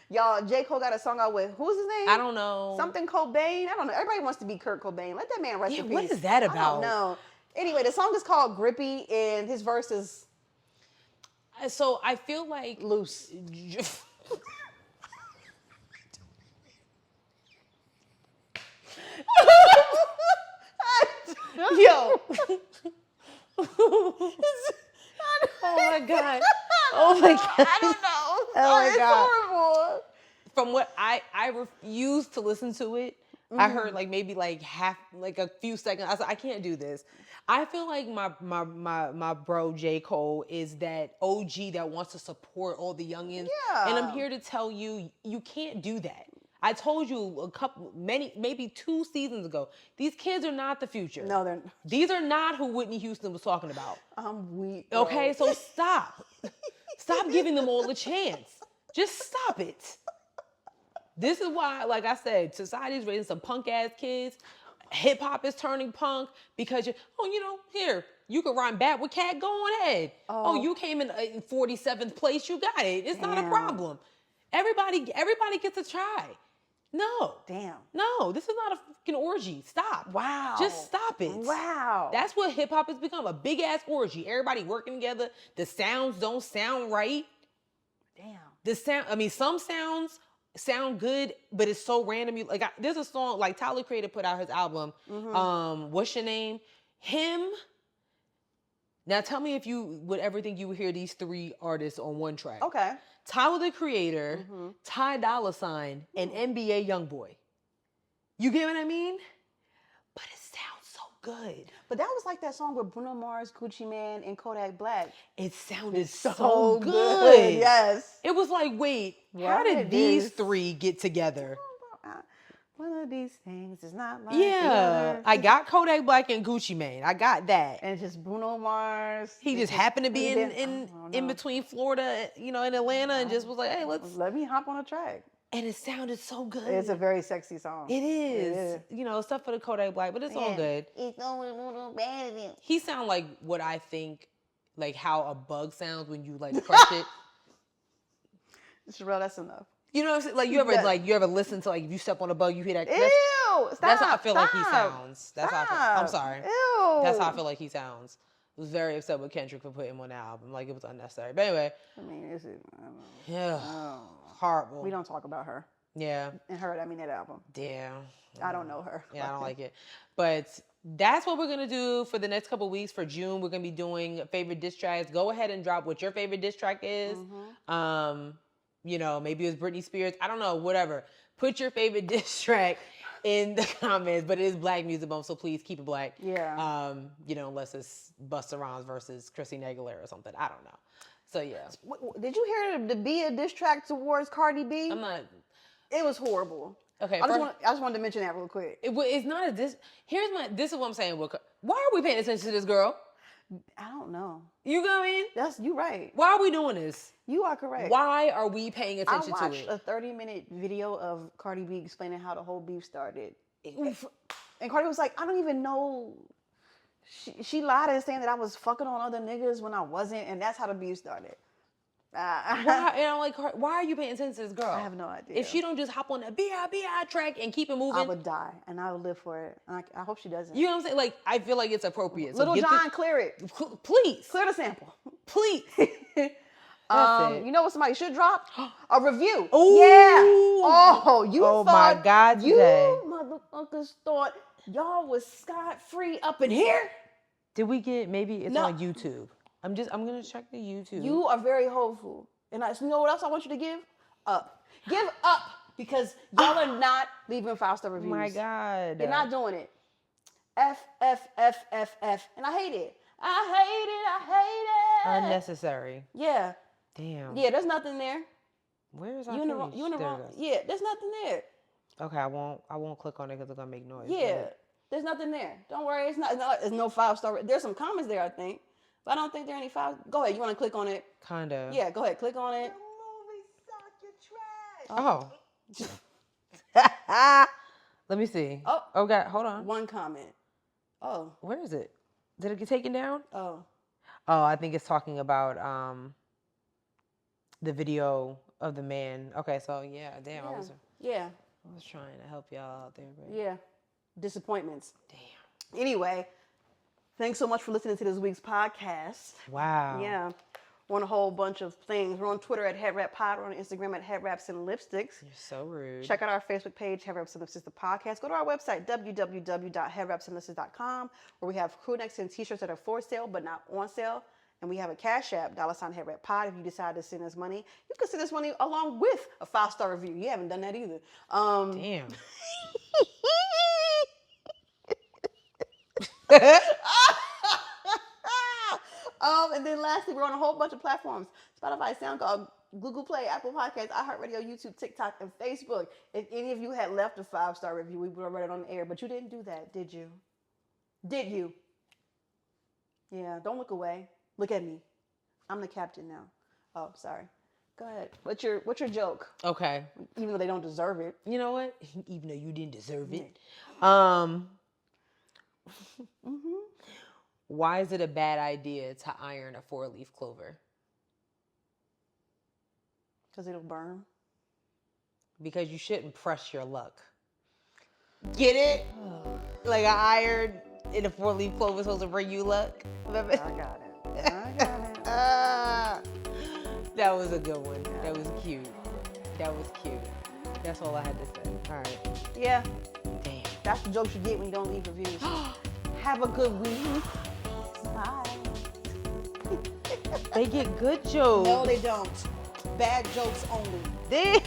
Y'all, J. Cole got a song out with, who's his name? I don't know. Something Cobain? I don't know. Everybody wants to be Kurt Cobain. Let that man rest in peace. What is that about? I don't know. Anyway, the song is called Grippy, and his verse is... So I feel like... Loose. Yo. Oh my God. Oh my God. I don't know. Oh my God. Horrible. From what I refused to listen to it. I heard like maybe like a few seconds. I said, I can't do this. I feel like my bro J. Cole is that OG that wants to support all the youngins. Yeah. And I'm here to tell you, you can't do that. I told you maybe 2 seasons ago, these kids are not the future. No, they're not. These are not who Whitney Houston was talking about. I'm weak. Bro. Okay, so stop. Stop giving them all a chance. Just stop it. This is why, like I said, society's raising some punk ass kids. Hip hop is turning punk because here, you can rhyme bad with Cat, go on ahead. Oh, you came in 47th place, you got it. It's not a problem. Everybody gets a try. No. Damn. No, this is not a fucking orgy. Stop. Wow. Just stop it. Wow. That's what hip hop has become, a big ass orgy. Everybody working together. The sounds don't sound right. Damn. Some sounds sound good, but it's so random. There's a song, like Tyler Creator put out his album. What's your name? Him. Now tell me if you would ever think you would hear these 3 artists on one track. Okay. Tyler the Creator, Ty Dolla $ign, and NBA Youngboy. You get what I mean? But it sounds so good. But that was like that song with Bruno Mars, Gucci Mane, and Kodak Black. It sounded so good. Yes. It was like, wait, how did these 3 get together? One of these things is not like the other. I got Kodak Black and Gucci Mane. I got that. And just Bruno Mars. He just happened to be in between Florida, and Atlanta, and just was like, hey, let me hop on a track. And it sounded so good. It's a very sexy song. It is. Stuff for the Kodak Black, but it's all good. He sound like what I think, like how a bug sounds when you like crush it. Sherelle, that's enough. You know what I'm saying? Like you ever listen to, like, if you step on a bug, you hear that? Ew! Stop! That's how I feel like he sounds. That's how I feel. I'm sorry. Ew! That's how I feel like he sounds. I was very upset with Kendrick for putting him on the album. Like, it was unnecessary. But anyway. I mean, I don't know. Yeah. Oh. Horrible. We don't talk about her. Yeah. And her, I mean that album. Damn. I don't know her. Yeah, I don't like it. But that's what we're going to do for the next couple of weeks. For June, we're going to be doing favorite diss tracks. Go ahead and drop what your favorite diss track is. Maybe it was Britney Spears. I don't know, whatever. Put your favorite diss track in the comments, but it is Black Music Month, so please keep it black. Yeah. Unless it's Busta Rhymes versus Christina Aguilera or something. I don't know. So, yeah. Did you hear the Be diss track towards Cardi B? I'm not. It was horrible. Okay. I just wanted to mention that real quick. It's not a diss. This is what I'm saying. Why are we paying attention to this girl? I don't know. You know what I mean? You right. Why are we doing this? You are correct. Why are we paying attention to it? I watched a 30-minute video of Cardi B explaining how the whole beef started. And Cardi was like, I don't even know. She lied and saying that I was fucking on other niggas when I wasn't, and that's how the beef started. Why are you paying attention to this girl? I have no idea. If she don't just hop on that B.I. track and keep it moving, I would die, and I would live for it. I hope she doesn't. You know what I'm saying? Like, I feel like it's appropriate. So Little John, clear it. Please. Clear the sample. Please. You know what somebody should drop? A review. Ooh. Yeah. Oh, my God, you motherfuckers thought y'all was scot-free up in here? Did we get, maybe it's on YouTube. I'm going to check the YouTube. You are very hopeful. And you know what else I want you to give? Up. Give up, because y'all are not leaving 5-star reviews. Oh my God. You're not doing it. F. And I hate it. I hate it. Unnecessary. Yeah. Damn. Yeah, there's nothing there. Where is our You in the page? wrong. You in the There it wrong. goes. Yeah, there's nothing there. Okay, I won't click on it because it's gonna make noise. Yeah, there's nothing there. Don't worry. It's not. There's no 5-star. There's some comments there, I think, but I don't think there are any 5. Go ahead. You want to click on it? Kinda. Yeah. Go ahead. Click on it. Oh. Let me see. Oh. Okay, hold on. One comment. Oh. Where is it? Did it get taken down? Oh. Oh, I think it's talking about the video of the man. Okay, so yeah, damn, Yeah. I was trying to help y'all out there, but Yeah. Disappointments. damn. Anyway, thanks so much for listening to this week's podcast. Wow. Yeah. We're on a whole bunch of things. We're on Twitter at Headwrappod. We're on Instagram at Headwraps and Lipsticks. You're so rude. Check out our Facebook page, Headwraps and Lipsticks, the podcast. Go to our website, www.headwrapsandlipsticks.com, where we have crew necks and t-shirts that are for sale but not on sale. And we have a Cashapp, $Headwrappod. If you decide to send us money, you can send us money along with a 5-star review. You haven't done that either. Damn. And then lastly, we're on a whole bunch of platforms: Spotify, SoundCloud, Google Play, Apple Podcasts, iHeartRadio, YouTube, TikTok, and Facebook. If any of you had left a 5-star review, we would have read it on the air, but you didn't do that, did you? Did you? Yeah, don't look away. Look at me. I'm the captain now. Oh, sorry. Go ahead. What's your joke? Okay. Even though they don't deserve it. You know what? Even though you didn't deserve it. Why is it a bad idea to iron a 4-leaf clover? Because it'll burn. Because you shouldn't press your luck. Get it? Like an iron in a 4-leaf clover supposed to bring you luck? I got it. I got it. That was a good one. That was cute. That was cute. That's all I had to say. All right. Yeah. Damn. That's the jokes you get when you don't leave reviews. Have a good week. Bye. They get good jokes. No, they don't. Bad jokes only. They